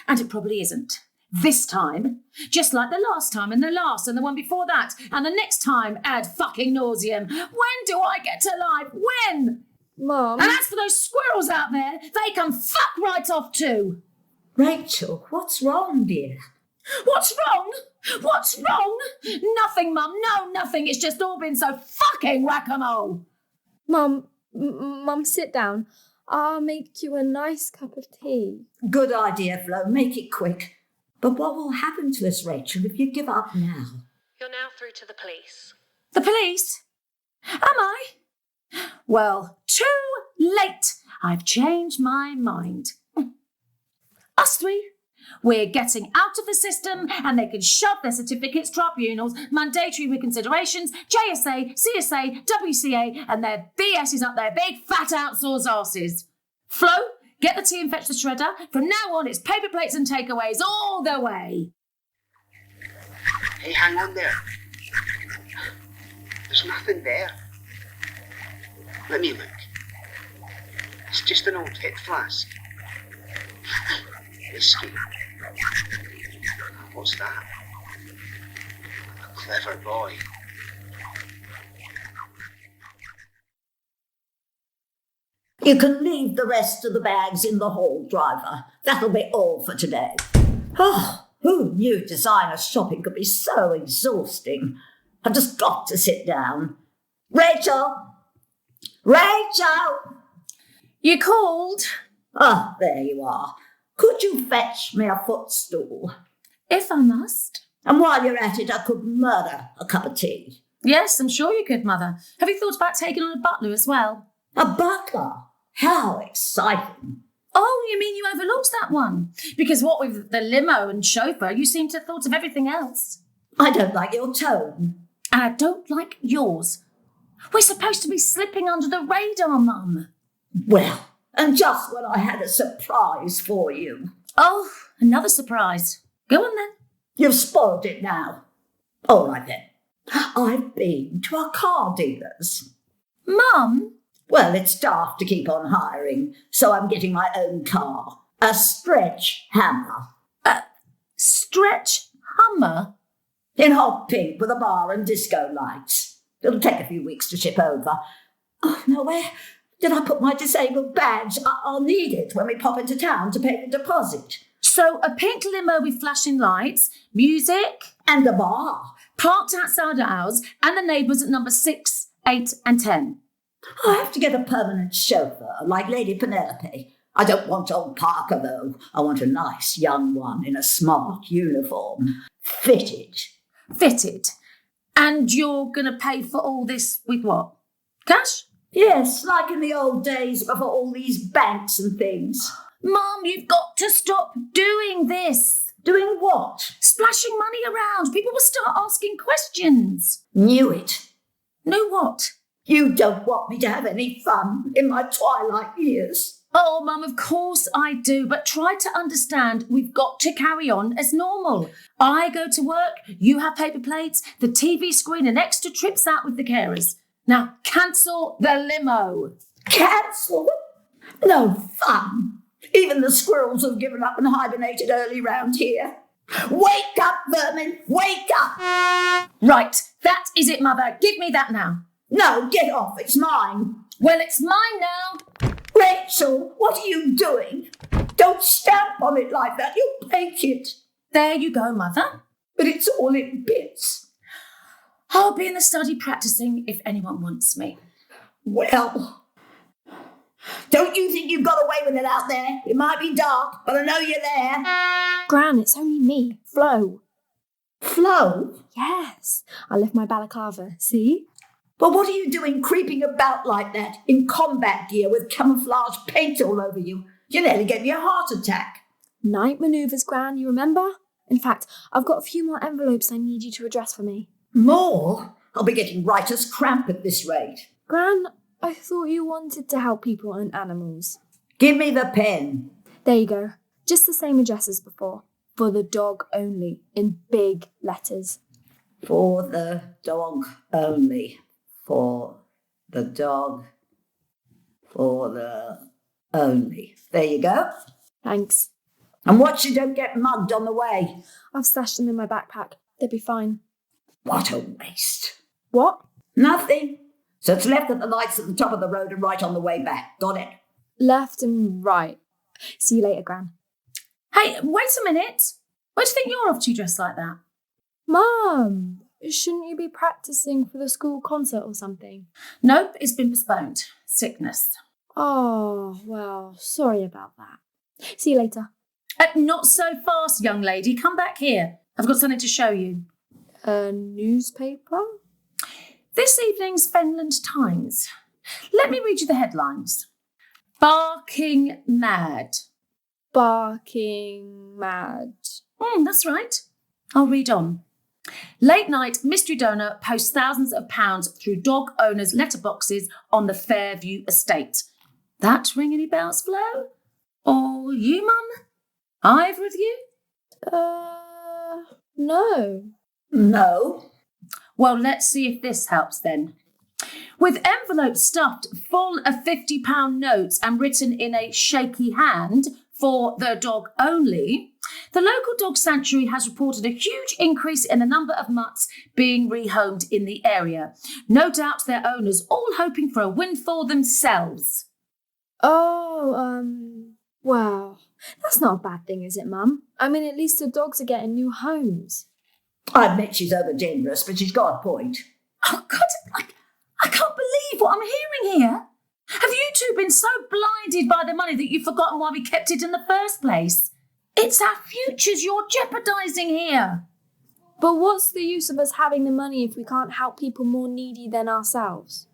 and it probably isn't. This time, just like the last time and the last and the one before that and the next time ad fucking nauseum. When do I get to life? When? Mum. And as for those squirrels out there, they can fuck right off too. Rachel, what's wrong, dear? What's wrong? What's wrong? Nothing, Mum. No, nothing. It's just all been so fucking whack-a-mole. Mum, Mum, sit down. I'll make you a nice cup of tea. Good idea, Flo. Make it quick. But what will happen to us, Rachel, if you give up now? You're now through to the police. The police? Am I? Well, too late. I've changed my mind. Us 3. We're getting out of the system and they can shove their certificates, tribunals, mandatory reconsiderations, JSA, CSA, WCA and their BS's up their big fat outsourced arses. Flo, get the tea and fetch the shredder. From now on, it's paper plates and takeaways all the way. Hey, hang on there. There's nothing there. Let me look. It's just an old hip flask. Whiskey. What's that? A clever boy. You can leave the rest of the bags in the hall, driver. That'll be all for today. Oh, who knew designer shopping could be so exhausting? I've just got to sit down. Rachel! Rachel! You called? Ah, there you are. Could you fetch me a footstool? If I must. And while you're at it, I could murder a cup of tea. Yes, I'm sure you could, Mother. Have you thought about taking on a butler as well? A butler? How exciting. Oh, you mean you overlooked that one? Because what with the limo and chauffeur, you seem to have thought of everything else. I don't like your tone. And I don't like yours. We're supposed to be slipping under the radar, Mum. Well, and just when I had a surprise for you. Oh, another surprise. Go on then. You've spoiled it now. All right then. I've been to a car dealer's. Mum? Well, it's daft to keep on hiring, so I'm getting my own car. A stretch hammer. A stretch Hummer? In hot pink with a bar and disco lights. It'll take a few weeks to ship over. Oh, no, where did I put my disabled badge? I'll need it when we pop into town to pay the deposit. So a pink limo with flashing lights, music, And a bar. parked outside ours, and the neighbours at number 6, 8 and 10. I have to get a permanent chauffeur, like Lady Penelope. I don't want old Parker, though. I want a nice young one in a smart uniform. Fitted. Fitted. And you're going to pay for all this with what? Cash? Yes, like in the old days before all these banks and things. Mum, you've got to stop doing this. Doing what? Splashing money around. People will start asking questions. Knew it. Know what? You don't want me to have any fun in my twilight years. Oh, Mum, of course I do, but try to understand we've got to carry on as normal. I go to work, you have paper plates, the TV screen and extra trips out with the carers. Now, cancel the limo. Cancel? No fun. Even the squirrels have given up and hibernated early round here. Wake up, vermin, wake up! Right, that is it, Mother. Give me that now. No, get off, it's mine. Well, it's mine now. Rachel, what are you doing? Don't stamp on it like that, you'll break it. There you go, Mother. But it's all in bits. I'll be in the study practicing if anyone wants me. Well, don't you think you've got away with it out there? It might be dark, but I know you're there. Gran, it's only me, Flo. Flo? Yes, I left my balaclava, see? But what are you doing creeping about like that in combat gear with camouflage paint all over you? You nearly gave me a heart attack. Night manoeuvres, Gran, you remember? In fact, I've got a few more envelopes I need you to address for me. More? I'll be getting writer's cramp at this rate. Gran, I thought you wanted to help people and animals. Give me the pen. There you go. Just the same address as before. For the dog only, in big letters. For the dog only. For the dog. For the only. There you go. Thanks. And watch you don't get mugged on the way. I've stashed them in my backpack. They'll be fine. What a waste. What? Nothing. So it's left at the lights at the top of the road and right on the way back. Got it? Left and right. See you later, Gran. Hey, wait a minute. Where do you think you're off to dressed like that? Mum, shouldn't you be practicing for the school concert or something? Nope, it's been postponed. Sickness. Oh, well, sorry about that. See you later. Not so fast, young lady. Come back here. I've got something to show you. A newspaper? This evening's Fenland Times. Let me read you the headlines. Barking mad. Barking mad. That's right. I'll read on. Late night mystery donor posts thousands of pounds through dog owners' letterboxes on the Fairview estate. That ring any bells, Flo? Or you, Mum? Either of you? No. No. Well, let's see if this helps then. With envelopes stuffed full of £50 notes and written in a shaky hand for the dog only, the local dog sanctuary has reported a huge increase in the number of mutts being rehomed in the area. No doubt their owners all hoping for a windfall themselves. Well, that's not a bad thing, is it, Mum? I mean, at least the dogs are getting new homes. I admit she's over-generous, but she's got a point. Oh, God, I can't believe what I'm hearing here. Have you two been so blinded by the money that you've forgotten why we kept it in the first place? It's our futures you're jeopardising here. But what's the use of us having the money if we can't help people more needy than ourselves?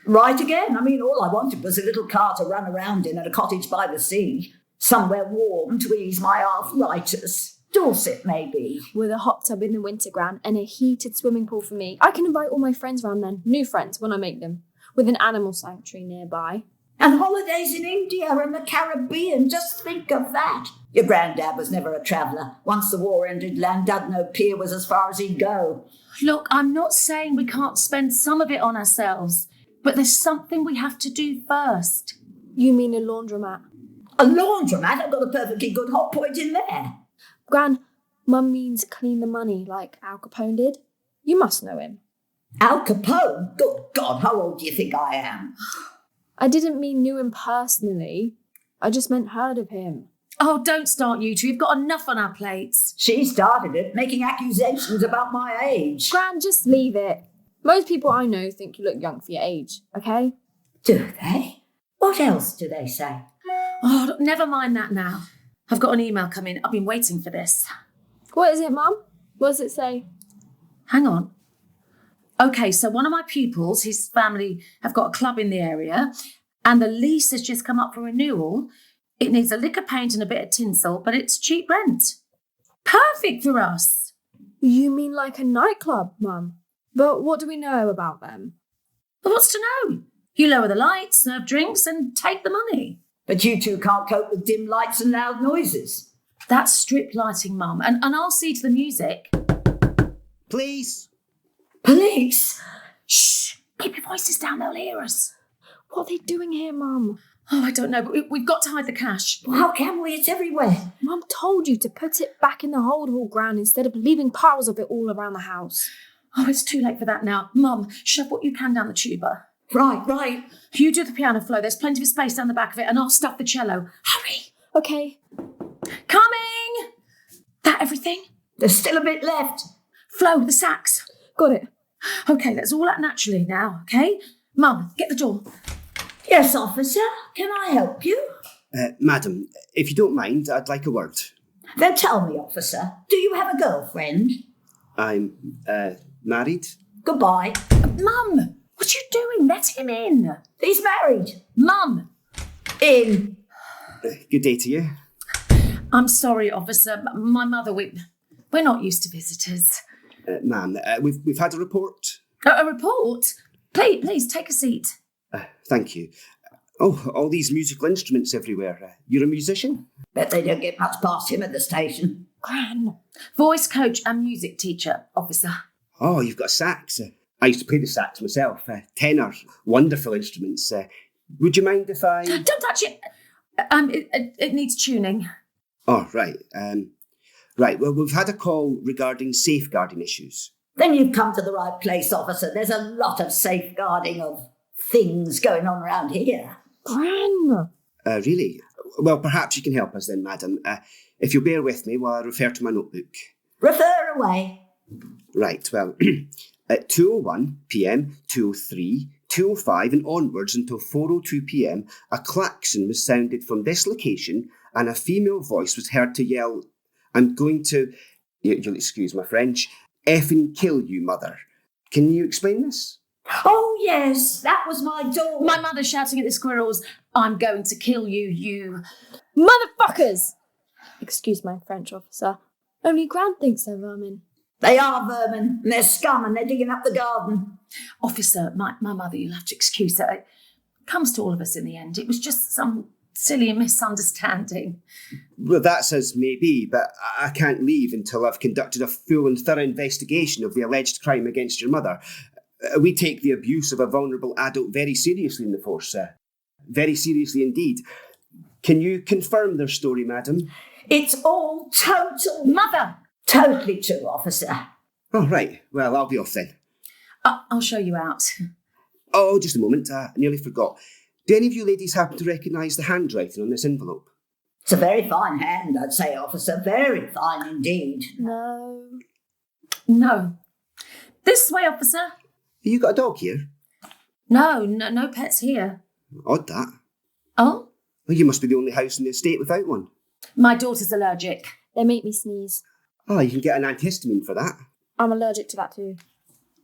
Right again. I mean, all I wanted was a little car to run around in and a cottage by the sea. Somewhere warm to ease my arthritis. Dorset, maybe. With a hot tub in the winter, Gran, and a heated swimming pool for me. I can invite all my friends round then, new friends when I make them, with an animal sanctuary nearby. And holidays in India and the Caribbean, just think of that. Your granddad was never a traveller. Once the war ended, Landudno Pier was as far as he'd go. Look, I'm not saying we can't spend some of it on ourselves, but there's something we have to do first. You mean a laundromat? A laundromat? I've got a perfectly good hot point in there. Gran, Mum means clean the money like Al Capone did. You must know him. Al Capone? Good God, how old do you think I am? I didn't mean knew him personally. I just meant heard of him. Oh, don't start, you two. You've got enough on our plates. She started it, making accusations about my age. Gran, just leave it. Most people I know think you look young for your age, okay? Do they? What else do they say? Oh, look, never mind that now. I've got an email coming. I've been waiting for this. What is it, Mum? What does it say? Hang on. Okay, so one of my pupils, his family have got a club in the area, and the lease has just come up for renewal. It needs a lick of paint and a bit of tinsel, but it's cheap rent. Perfect for us. You mean like a nightclub, Mum? But what do we know about them? Well, what's to know? You lower the lights, serve drinks, and take the money. But you two can't cope with dim lights and loud noises. That's strip lighting, Mum, and I'll see to the music. Please. Police? Shh! Keep your voices down, they'll hear us. What are they doing here, Mum? Oh, I don't know, but we've got to hide the cash. Well, how can we? It's everywhere. Mum told you to put it back in the holdall ground instead of leaving piles of it all around the house. Oh, it's too late for that now. Mum, shove what you can down the tuba. Right. You do the piano, Flo. There's plenty of space down the back of it, and I'll stuff the cello. Hurry! Okay. Coming! That everything? There's still a bit left. Flo, the sax. Got it. Okay, let's all act naturally now, okay? Mum, get the door. Yes, officer. Can I help you? Madam, if you don't mind, I'd like a word. Then tell me, officer, do you have a girlfriend? I'm, married. Goodbye. Mum, what are you doing? Let him in. He's married. Mum. In. Good day to you. I'm sorry, officer. My mother, we're not used to visitors. Ma'am, we've had a report. A report? Please, take a seat. Thank you. Oh, all these musical instruments everywhere. You're a musician? Bet they don't get much past him at the station. Gran. Voice coach and music teacher, officer. Oh, you've got a sax. I used to play the sax myself. Tenor, wonderful instruments. Would you mind if I... Don't touch it. It needs tuning. Oh, right. Right, well, we've had a call regarding safeguarding issues. Then you've come to the right place, officer. There's a lot of safeguarding of things going on around here. Gran! Really? Well, perhaps you can help us then, madam. If you'll bear with me while I refer to my notebook. Refer away. Right, well, at 2:01 p.m, 2:03, 2:05 and onwards until 4:02 p.m, a klaxon was sounded from this location and a female voice was heard to yell, "I'm going to," you'll excuse my French, "effing kill you, mother." Can you explain this? Oh, yes, that was my daughter. My mother shouting at the squirrels, "I'm going to kill you, you..." Motherfuckers! Excuse my French, officer. Only Gran thinks they're vermin. They are vermin, and they're scum, and they're digging up the garden. Officer, my mother, you'll have to excuse her. It comes to all of us in the end. It was just some silly misunderstanding. Well, that's as may be, but I can't leave until I've conducted a full and thorough investigation of the alleged crime against your mother. We take the abuse of a vulnerable adult very seriously in the force, sir. Very seriously indeed. Can you confirm their story, madam? It's all total... Mother! Totally true, officer. Oh, right. Well, I'll be off then. I'll show you out. Oh, just a moment. I nearly forgot. Do any of you ladies happen to recognise the handwriting on this envelope? It's a very fine hand, I'd say, officer. Very fine indeed. No. This way, officer. You got a dog here? No pets here. Odd that. Oh? Well, you must be the only house in the estate without one. My daughter's allergic. They make me sneeze. Oh, you can get an antihistamine for that. I'm allergic to that too.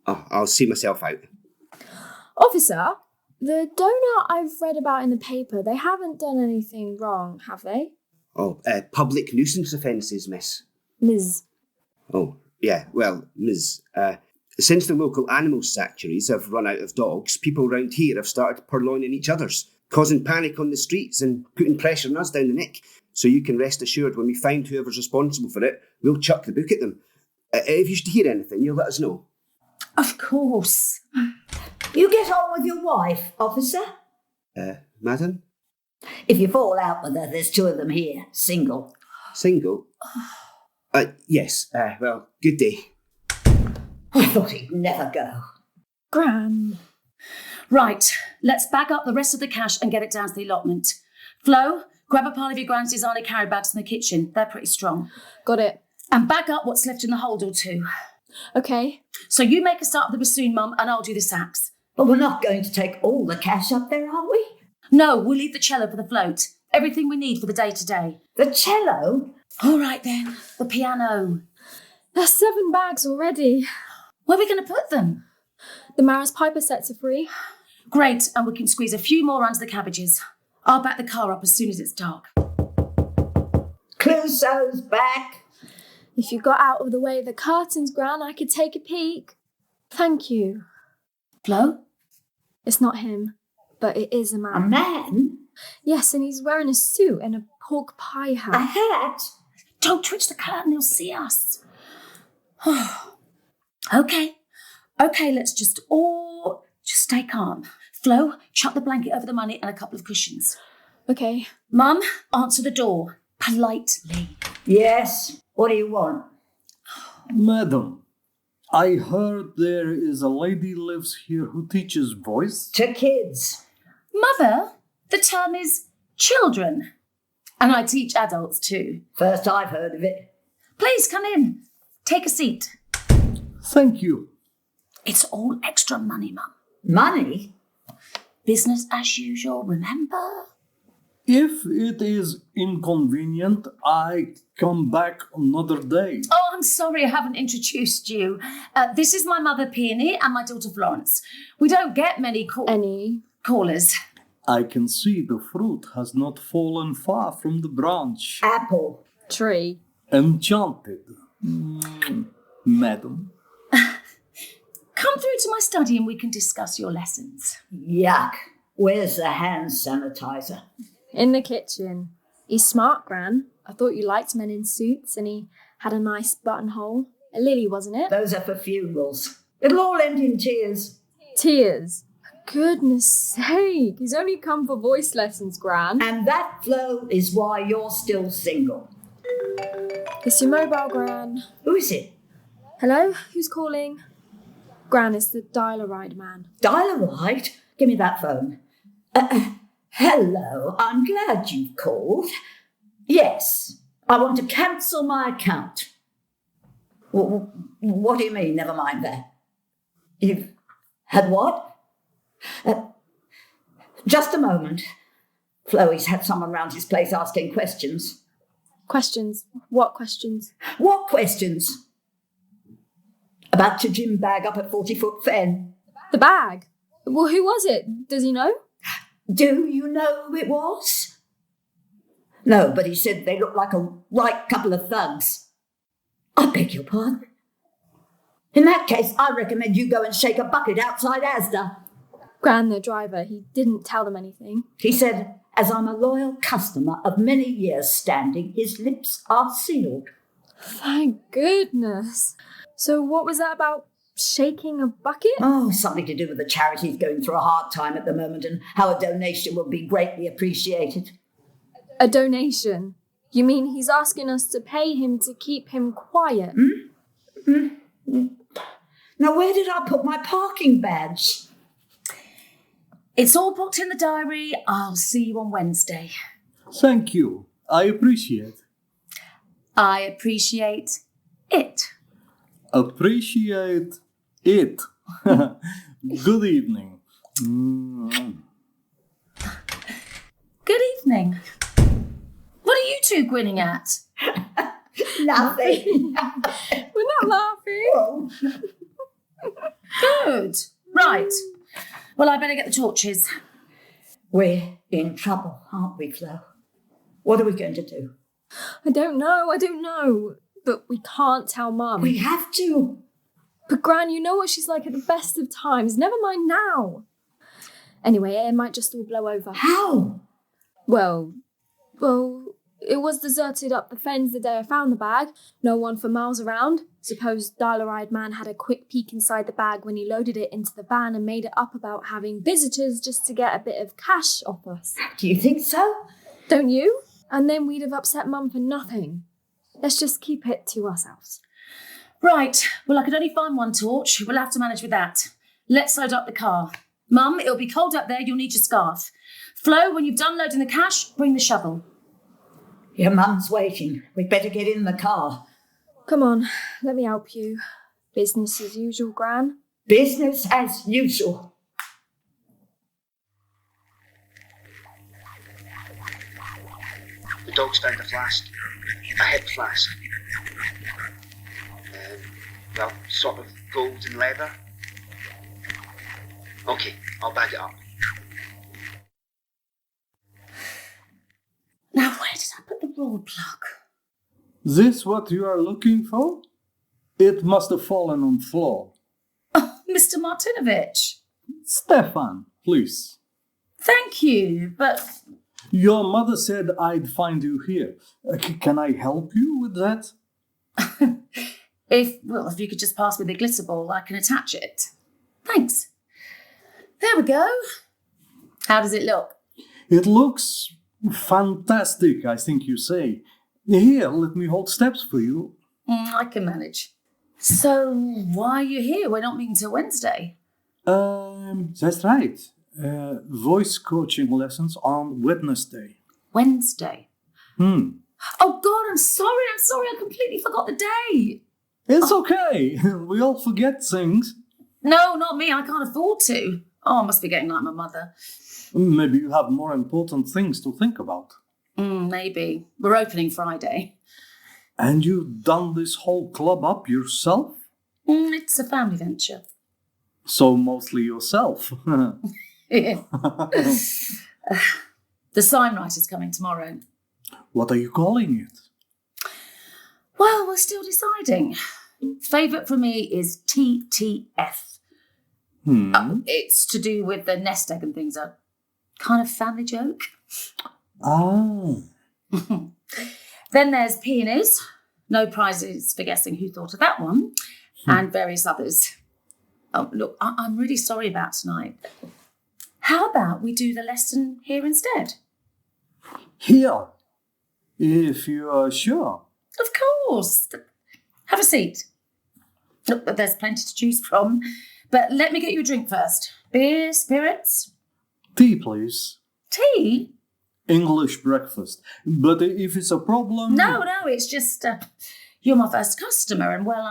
Oh, I'll see myself out. Officer, the donor I've read about in the paper, they haven't done anything wrong, have they? Oh, public nuisance offences, miss. Ms. Oh, yeah, well, Ms. Since the local animal sanctuaries have run out of dogs, people round here have started purloining each other's, causing panic on the streets and putting pressure on us down the neck. So you can rest assured when we find whoever's responsible for it, we'll chuck the book at them. If you should hear anything, you'll let us know. Of course. You get on with your wife, officer? Madam? If you fall out with her, there's two of them here, single. Single? Yes, well, good day. I thought he'd never go. Gran. Right, let's bag up the rest of the cash and get it down to the allotment. Flo, grab a pile of your grand's designer carry bags in the kitchen. They're pretty strong. Got it. And bag up what's left in the holdall too. Okay. So you make a start with the bassoon, Mum, and I'll do the sax. But we're not going to take all the cash up there, are we? No, we'll leave the cello for the float. Everything we need for the day-to-day. The cello? All right then, the piano. There's 7 bags already. Where are we going to put them? The Maris Piper sets are free. Great, and we can squeeze a few more onto the cabbages. I'll back the car up as soon as it's dark. Clouseau's back. If you got out of the way of the curtains, Gran, I could take a peek. Thank you. Flo? It's not him, but it is a man. A man? Yes, and he's wearing a suit and a pork pie hat. A hat? Don't twitch the curtain, he'll see us. Okay, let's just stay calm. Flo, chuck the blanket over the money and a couple of cushions. Okay. Mum, answer the door. Politely. Yes. What do you want? Madam, I heard there is a lady lives here who teaches voice. To kids. Mother, the term is children. And I teach adults too. First I've heard of it. Please come in. Take a seat. Thank you. It's all extra money, Mum. Money? Business as usual, remember? If it is inconvenient, I come back another day. Oh, I'm sorry I haven't introduced you. This is my mother, Peony, and my daughter, Florence. We don't get many callers. I can see the fruit has not fallen far from the branch. Apple. Tree. Enchanted. Madam. Come through to my study and we can discuss your lessons. Yuck. Where's the hand sanitizer? In the kitchen. He's smart, Gran. I thought you liked men in suits, and he had a nice buttonhole. A lily, wasn't it? Those are for funerals. It'll all end in tears. Tears? Goodness sake, he's only come for voice lessons, Gran. And that, Flo, is why you're still single. It's your mobile, Gran. Who is it? Hello? Who's calling? Gran, it's the dial-a-ride man. Dial-a-ride? Give me that phone. Hello, I'm glad you've called. Yes, I want to cancel my account. What do you mean, never mind that? You've had what? Just a moment. Chloe's had someone round his place asking questions. Questions? What questions? What questions? About your gym bag up at 40-foot Fen. The bag? Well, who was it? Does he know? Do you know who it was? No, but he said they looked like a right couple of thugs. I beg your pardon. In that case, I recommend you go and shake a bucket outside Asda. Gran, the driver, he didn't tell them anything. He said, as I'm a loyal customer of many years standing, his lips are sealed. Thank goodness. So what was that about shaking a bucket? Oh, something to do with the charities going through a hard time at the moment and how a donation will be greatly appreciated. A donation? You mean he's asking us to pay him to keep him quiet? Now, where did I put my parking badge? It's all booked in the diary. I'll see you on Wednesday. Thank you. I appreciate. I appreciate it. Appreciate it. Good evening. Good evening. What are you two grinning at? Nothing. We're not laughing. Oh. Good. Right. Well, I better get the torches. We're in trouble, aren't we, Flo? What are we going to do? I don't know. But we can't tell Mum. We have to. But Gran, you know what she's like at the best of times. Never mind now. Anyway, it might just all blow over. How? Well, it was deserted up the fens the day I found the bag. No one for miles around. Suppose dial-a-ride man had a quick peek inside the bag when he loaded it into the van and made it up about having visitors just to get a bit of cash off us. Do you think so? Don't you? And then we'd have upset Mum for nothing. Let's just keep it to ourselves. Right. Well, I could only find one torch. We'll have to manage with that. Let's load up the car. Mum, it'll be cold up there. You'll need your scarf. Flo, when you've done loading the cash, bring the shovel. Your mum's waiting. We'd better get in the car. Come on, let me help you. Business as usual, Gran. Business as usual. The dogs found a flask, a hip flask. Sort of gold and leather. Okay, I'll bag it up. Now, where did I put the roll plug? This what you are looking for? It must have fallen on the floor. Oh, Mr. Martinovich. Stefan, please. Thank you, but... Your mother said I'd find you here. Can I help you with that? If you could just pass me the glitter ball, I can attach it. Thanks. There we go. How does it look? It looks fantastic, I think you say. Here, let me hold steps for you. I can manage. So, why are you here? We're not meeting till Wednesday. That's right. Voice coaching lessons on Wednesday. Wednesday? Hmm. Oh, God, I'm sorry. I completely forgot the day. It's okay. We all forget things. No, not me. I can't afford to. Oh, I must be getting like my mother. Maybe you have more important things to think about. Maybe. We're opening Friday. And you've done this whole club up yourself? It's a family venture. So mostly yourself. Yeah. The sign writer's coming tomorrow. What are you calling it? Well, we're still deciding. Favourite for me is TTF. It's to do with the nest egg and things. A kind of family joke. Oh. Then there's Peonies. No prizes for guessing who thought of that one. And various others. Oh, look, I'm really sorry about tonight. How about we do the lesson here instead? Here? If you are sure. Of course. Have a seat. Look, there's plenty to choose from. But let me get you a drink first. Beer, spirits? Tea, please. Tea? English breakfast. But if it's a problem... No, it's just... you're my first customer and, well,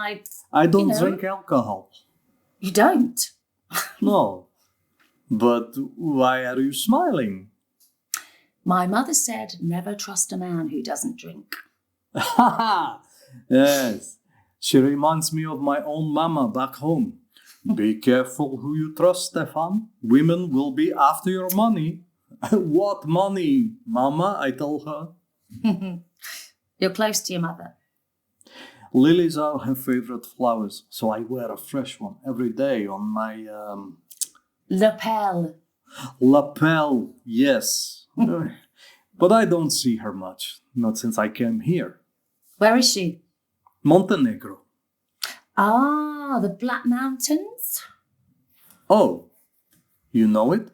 I don't drink alcohol. You don't? No. But why are you smiling? My mother said never trust a man who doesn't drink. Ha ha! Yes. She reminds me of my own mama back home. Be careful who you trust, Stefan. Women will be after your money. What money, Mama? I tell her. You're close to your mother. Lilies are her favorite flowers, so I wear a fresh one every day on my... lapel. Lapel, yes. But I don't see her much, not since I came here. Where is she? Montenegro. Ah, the Black Mountains? Oh, you know it?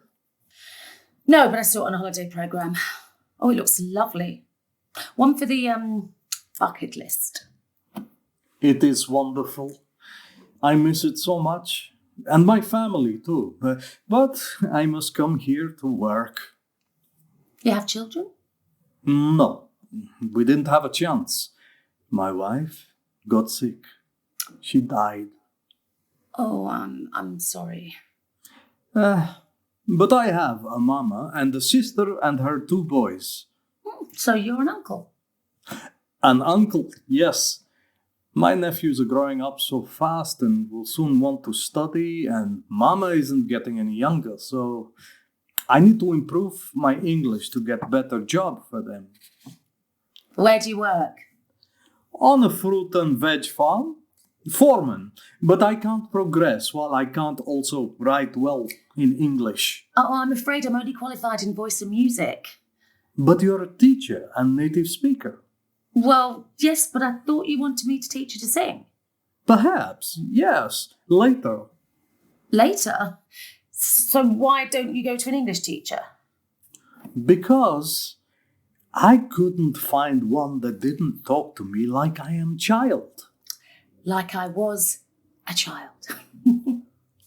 No, but I saw it on a holiday programme. Oh, it looks lovely. One for the bucket list. It is wonderful. I miss it so much. And my family too. But I must come here to work. You have children? No, we didn't have a chance. My wife got sick. She died. Oh, I'm sorry. But I have a mama and a sister and her 2 boys. So you're an uncle? An uncle, yes. My nephews are growing up so fast and will soon want to study, and Mama isn't getting any younger, so I need to improve my English to get a better job for them. Where do you work? On a fruit and veg farm. Foreman, but I can't progress while I can't also write well in English. Oh, I'm afraid I'm only qualified in voice and music. But you're a teacher and native speaker. Well, yes, but I thought you wanted me to teach you to sing. Perhaps, yes, later. Later? So why don't you go to an English teacher? Because I couldn't find one that didn't talk to me like I am a child. Like I was a child.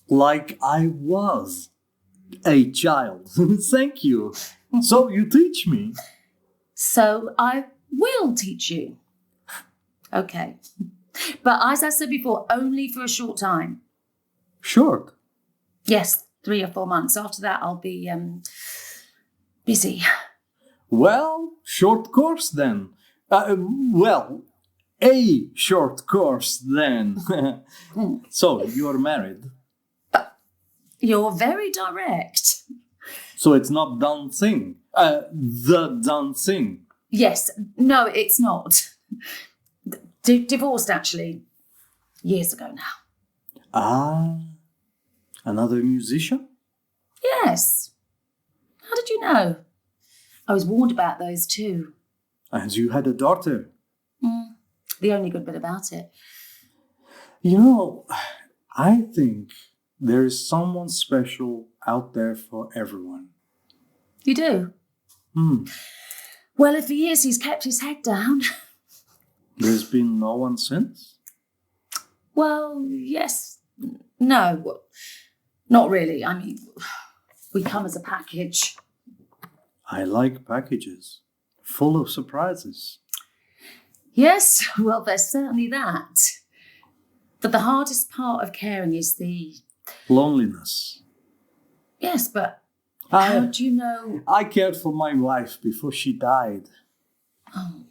Like I was a child. Thank you. So you teach me. So I will teach you. Okay. But as I said before, only for a short time. Short? Yes, 3 or 4 months. After that, I'll be busy. Well, short course then. A short course then. So, you're married? You're very direct. So it's not dancing. The dancing. Yes. No, it's not. Divorced, actually. Years ago now. Ah, another musician? Yes. How did you know? I was warned about those too. And you had a daughter. The only good bit about it. You know, I think there is someone special out there for everyone. You do? Well, if he is, he's kept his head down. There's been no one since? Well, yes. No. Not really. I mean, we come as a package. I like packages. Full of surprises. Yes, well, there's certainly that. But the hardest part of caring is the... Loneliness. Yes, but how do you know... I cared for my wife before she died. Oh,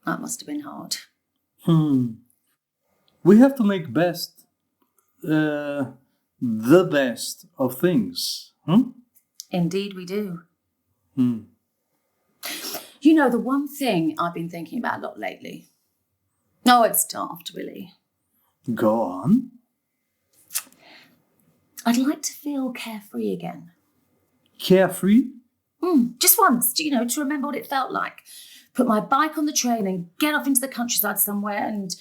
that must have been hard. We have to make the best of things. Indeed we do. You know, the one thing I've been thinking about a lot lately. Oh, it's daft, really. Go on. I'd like to feel carefree again. Carefree? Just once, to remember what it felt like. Put my bike on the train and get off into the countryside somewhere and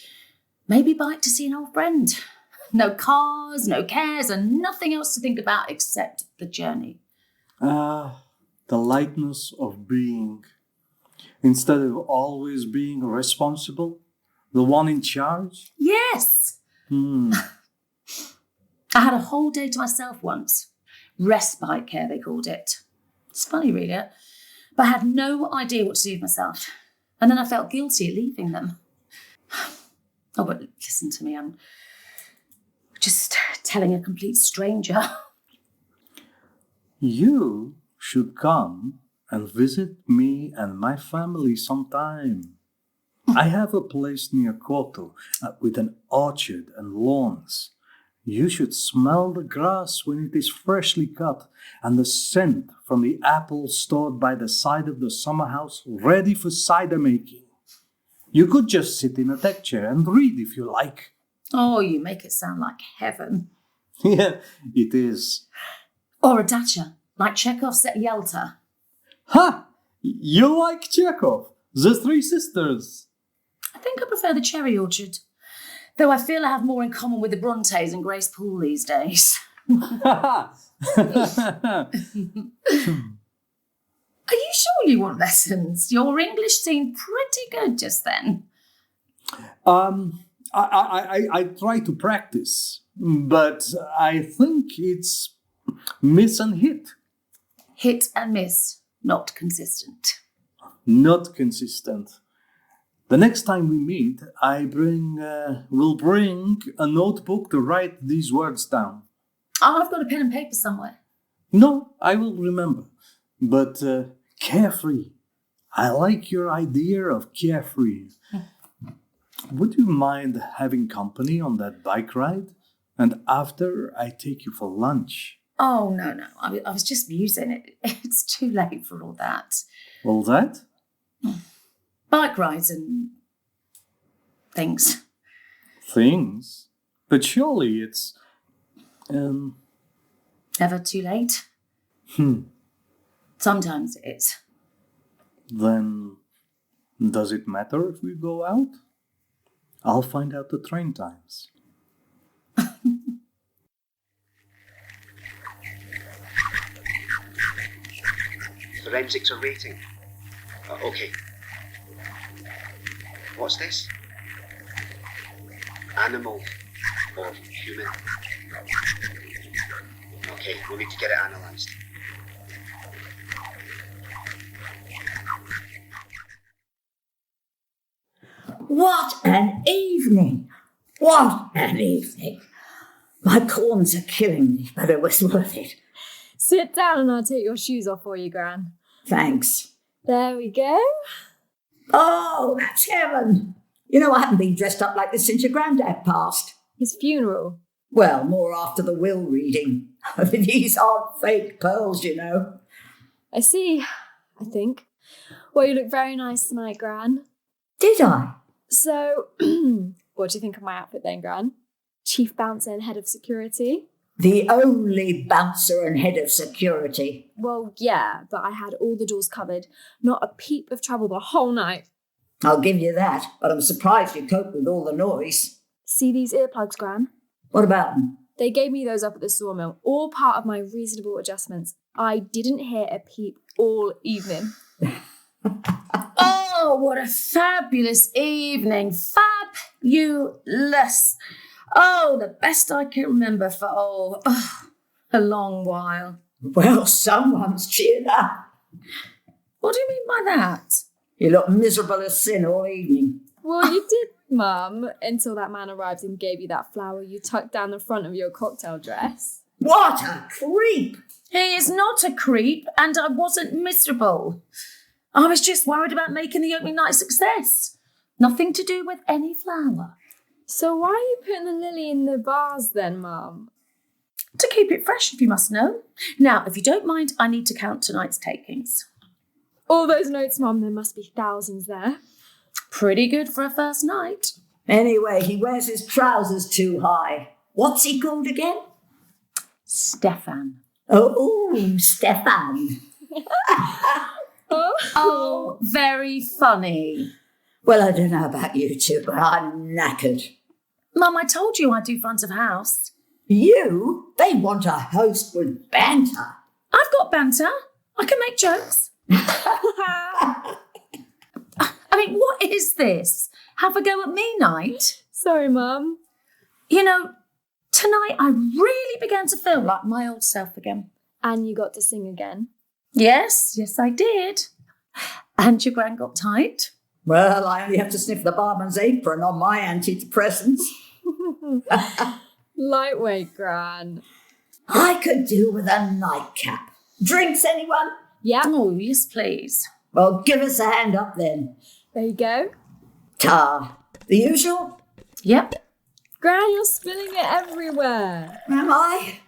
maybe bike to see an old friend. No cars, no cares, and nothing else to think about except the journey. The lightness of being. Instead of always being responsible, the one in charge. Yes! I had a whole day to myself once. Respite care, they called it. It's funny, really, but I had no idea what to do with myself. And then I felt guilty at leaving them. Oh, but listen to me, I'm just telling a complete stranger. You should come and visit me and my family sometime. I have a place near Koto with an orchard and lawns. You should smell the grass when it is freshly cut and the scent from the apples stored by the side of the summer house ready for cider making. You could just sit in a deck chair and read if you like. Oh, you make it sound like heaven. Yeah, it is. Or a dacha, like Chekhov's at Yalta. Ha! You like Chekhov, the Three Sisters. I think I prefer the cherry orchard. Though I feel I have more in common with the Brontes and Grace Poole these days. Are you sure you want lessons? Your English seemed pretty good just then. I try to practice, but I think it's miss and hit. Hit and miss, not consistent. Not consistent. The next time we meet, will bring a notebook to write these words down. Oh, I've got a pen and paper somewhere. No, I will remember. But carefree. I like your idea of carefree. Would you mind having company on that bike ride? And after, I take you for lunch. Oh, no. I was just musing. It's too late for all that. All that? Bike rides and things. Things? But surely it's... Never too late? Sometimes it is. Then, does it matter if we go out? I'll find out the train times. Forensics are rating. Okay. What's this? Animal or human? Okay, we'll need to get it analysed. What an evening! What an evening! My corns are killing me, but it was worth it. Sit down and I'll take your shoes off for you, Gran. Thanks. There we go. Oh, that's heaven. I haven't been dressed up like this since your granddad passed. His funeral. Well, more after the will reading. These aren't fake pearls, you know. I see, I think. Well, you look very nice tonight, Gran. Did I? So, what do you think of my outfit then, Gran? Chief bouncer and head of security? The only bouncer and head of security. Well, yeah, but I had all the doors covered. Not a peep of trouble the whole night. I'll give you that, but I'm surprised you coped with all the noise. See these earplugs, Gran? What about them? They gave me those up at the sawmill, all part of my reasonable adjustments. I didn't hear a peep all evening. Oh, what a fabulous evening. Fabulous. Oh, the best I can remember for, a long while. Well, someone's cheered up. What do you mean by that? You look miserable as sin all evening. Well, you did, Mum, until that man arrived and gave you that flower you tucked down the front of your cocktail dress. What a creep! He is not a creep, and I wasn't miserable. I was just worried about making the opening night a success. Nothing to do with any flower. So why are you putting the lily in the vase then, Mum? To keep it fresh, if you must know. Now, if you don't mind, I need to count tonight's takings. All those notes, Mum, there must be thousands there. Pretty good for a first night. Anyway, he wears his trousers too high. What's he called again? Stefan. Oh, Stefan. Oh, very funny. Well, I don't know about you two, but I'm knackered. Mum, I told you I do front of house. You? They want a host with banter. I've got banter. I can make jokes. I mean, what is this? Have a go at me night? Sorry, Mum. You know, tonight I really began to feel like my old self again. And you got to sing again. Yes, I did. And your gran got tight. Well, I only have to sniff the barman's apron on my antidepressants. Lightweight, Gran. I could do with a nightcap. Drinks, anyone? Yeah. Oh, yes, please. Well, give us a hand up then. There you go. Ta. The usual? Yep. Gran, you're spilling it everywhere. Am I?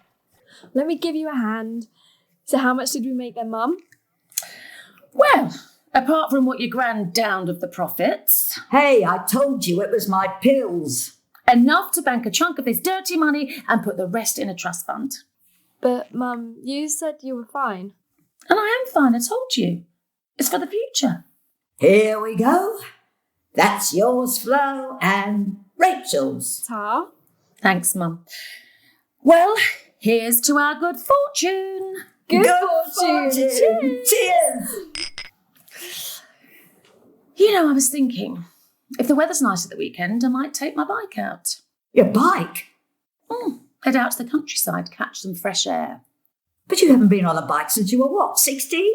Let me give you a hand. So how much did we make then, Mum? Well, apart from what your gran downed of the profits. Hey, I told you it was my pills. Enough to bank a chunk of this dirty money and put the rest in a trust fund. But, Mum, you said you were fine. And I am fine, I told you. It's for the future. Here we go. That's yours, Flo, and Rachel's. Ta. Thanks, Mum. Well, here's to our good fortune. Good fortune. Cheers. Cheers. You know, I was thinking, if the weather's nice at the weekend, I might take my bike out. Your bike? Head out to the countryside, catch some fresh air. But you haven't been on a bike since you were what, 16?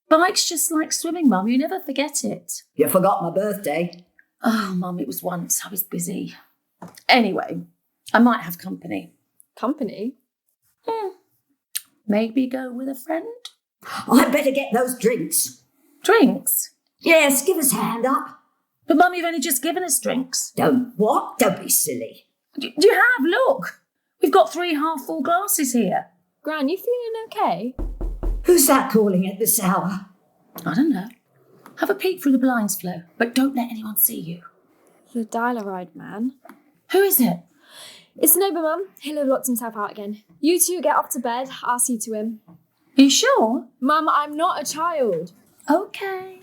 Bike's just like swimming, Mum. You never forget it. You forgot my birthday. Oh, Mum, it was once. I was busy. Anyway, I might have company. Company? Maybe go with a friend? I'd better get those drinks. Drinks? Yes, give us a hand up. But, Mum, you've only just given us drinks. Don't what? Don't be silly. Do you have? Look. We've got 3 half-full glasses here. Gran, you feeling okay? Who's that calling at this hour? I don't know. Have a peek through the blinds, Flo, but don't let anyone see you. The dial-a-ride man. Who is it? It's a neighbour, Mum. He'll have locked himself out again. You two get off to bed. I'll see to him. Are you sure? Mum, I'm not a child. Okay.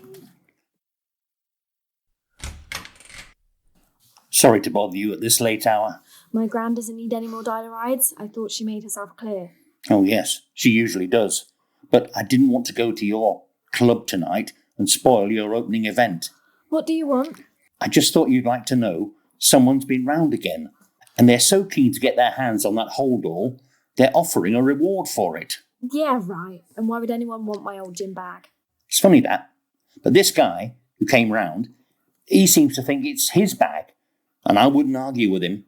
Sorry to bother you at this late hour. My Gran doesn't need any more dial-a-rides. I thought she made herself clear. Oh, yes, she usually does. But I didn't want to go to your club tonight and spoil your opening event. What do you want? I just thought you'd like to know someone's been round again. And they're so keen to get their hands on that holdall, they're offering a reward for it. Yeah, right. And why would anyone want my old gym bag? It's funny that. But this guy who came round, he seems to think it's his bag. And I wouldn't argue with him.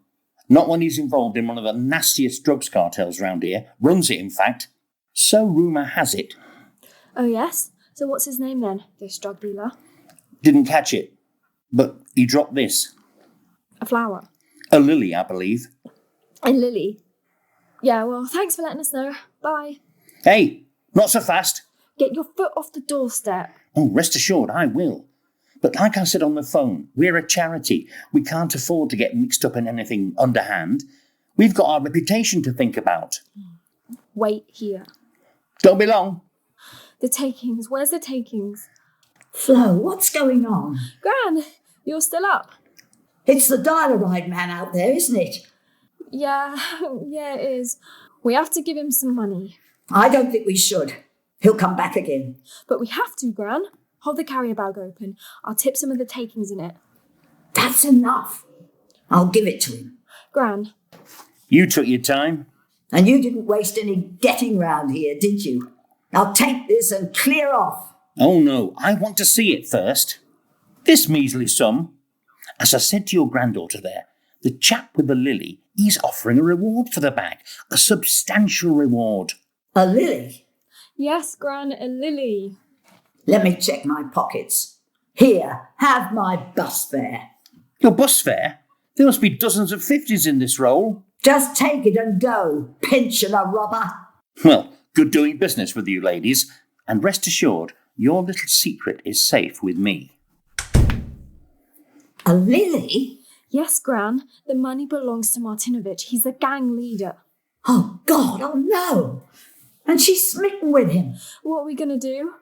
Not when he's involved in one of the nastiest drugs cartels round here. Runs it, in fact. So rumour has it. Oh, yes? So what's his name then, this drug dealer? Didn't catch it. But he dropped this. A flower. A lily, I believe. A lily? Yeah, well, thanks for letting us know. Bye. Hey, not so fast. Get your foot off the doorstep. Oh, rest assured, I will. But like I said on the phone, we're a charity. We can't afford to get mixed up in anything underhand. We've got our reputation to think about. Wait here. Don't be long. The takings. Where's the takings? Flo, what's going on? Gran, you're still up? It's the dial-a-ride man out there, isn't it? Yeah, it is. We have to give him some money. I don't think we should. He'll come back again. But we have to, Gran. Hold the carrier bag open. I'll tip some of the takings in it. That's enough. I'll give it to him. Gran. You took your time. And you didn't waste any getting round here, did you? Now take this and clear off. Oh no, I want to see it first. This measly sum. As I said to your granddaughter there, the chap with the lily, he's offering a reward for the bag. A substantial reward. A lily? Yes, Gran, a lily. Let me check my pockets. Here, have my bus fare. Your bus fare? There must be dozens of 50s in this roll. Just take it and go, pensioner robber. Well, good doing business with you ladies. And rest assured, your little secret is safe with me. A lily? Yes, Gran. The money belongs to Martinovich. He's the gang leader. Oh, God, oh no. And she's smitten with him. What are we going to do?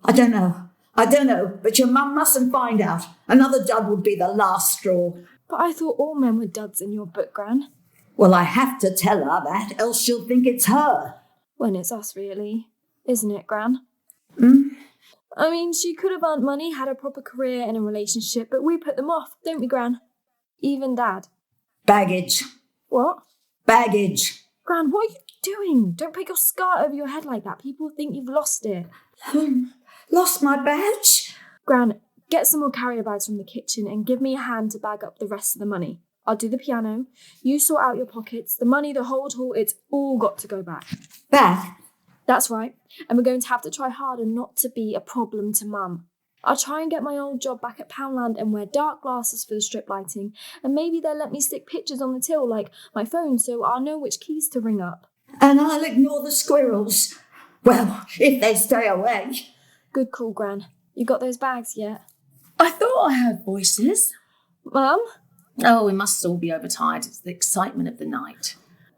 I don't know, but your mum mustn't find out. Another dud would be the last straw. But I thought all men were duds in your book, Gran. Well, I have to tell her that, else she'll think it's her. When it's us, really. Isn't it, Gran? Hmm? I mean, she could have earned money, had a proper career and a relationship, but we put them off, don't we, Gran? Even Dad. Baggage. What? Baggage. Gran, what are you doing? Don't put your skirt over your head like that. People think you've lost it. Lost my badge? Gran, get some more carrier bags from the kitchen and give me a hand to bag up the rest of the money. I'll do the piano. You sort out your pockets. The money, the hold hall, it's all got to go back. Back? That's right. And we're going to have to try harder not to be a problem to Mum. I'll try and get my old job back at Poundland and wear dark glasses for the strip lighting. And maybe they'll let me stick pictures on the till, like my phone, so I'll know which keys to ring up. And I'll ignore the squirrels. Well, if they stay away. Good call, Gran. You got those bags yet? I thought I heard voices. Mum? Oh, we must all be overtired. It's the excitement of the night.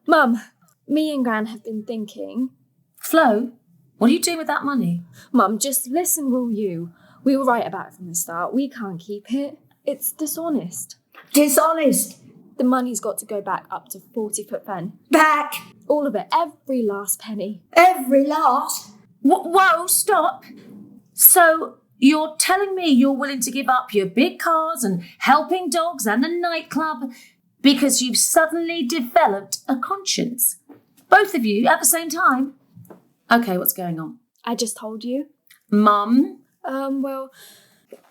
Mum, me and Gran have been thinking. Flo, what are you doing with that money? Mum, just listen, will you? We were right about it from the start. We can't keep it. It's dishonest. Dishonest? The money's got to go back up to 40-foot fen. Back? All of it. Every last penny. Every last? Whoa, stop. So you're telling me you're willing to give up your big cars and helping dogs and a nightclub because you've suddenly developed a conscience? Both of you at the same time? Okay, what's going on? I just told you. Mum? Well,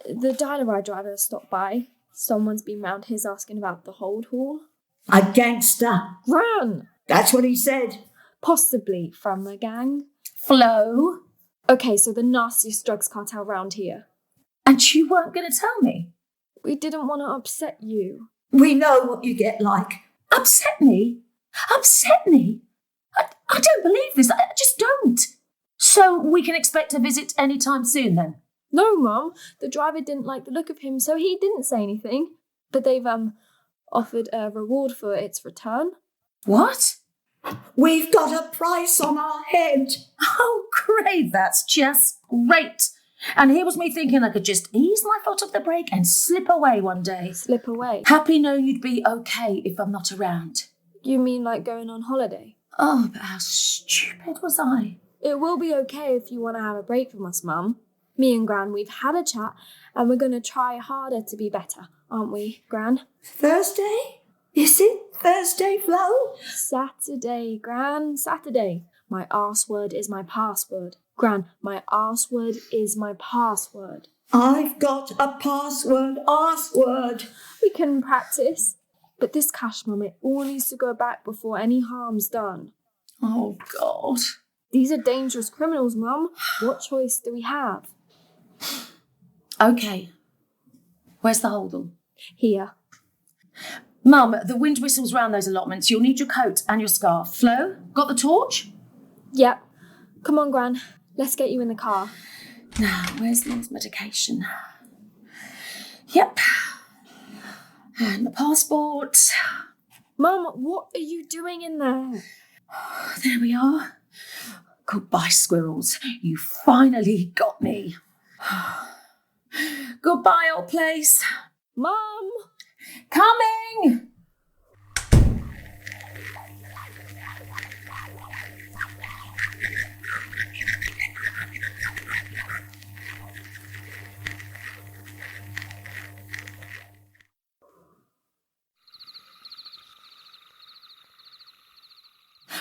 the dial-a-ride driver stopped by. Someone's been round his asking about the hold hall. A gangster. Gran! That's what he said. Possibly from a gang. Flo? Okay, so the nastiest drugs cartel round here. And you weren't going to tell me? We didn't want to upset you. We know what you get like. Upset me? Upset me? I don't believe this. I just don't. So we can expect a visit any time soon then? No, Mum. The driver didn't like the look of him, so he didn't say anything. But they've offered a reward for its return. What? We've got a price on our head. Oh, great. That's just great. And here was me thinking I could just ease my foot off the brake and slip away one day. Slip away? Happy knowing you'd be okay if I'm not around. You mean like going on holiday? Oh, but how stupid was I? It will be okay if you want to have a break from us, Mum. Me and Gran, we've had a chat and we're going to try harder to be better, aren't we, Gran? Thursday? Is it Thursday, Flo? Saturday, Gran, Saturday. My arse word is my password. Gran, my arse word is my password. I've got a password, arse word. We can practice. But this cash, Mum, it all needs to go back before any harm's done. Oh, God. These are dangerous criminals, Mum. What choice do we have? Okay. Where's the holdall? Here. Mum, the wind whistles round those allotments. You'll need your coat and your scarf. Flo, got the torch? Yep. Come on, Gran. Let's get you in the car. Now, where's Mum's medication? Yep. And the passport. Mum, what are you doing in there? There we are. Goodbye, squirrels. You finally got me. Goodbye, old place. Mum! Coming!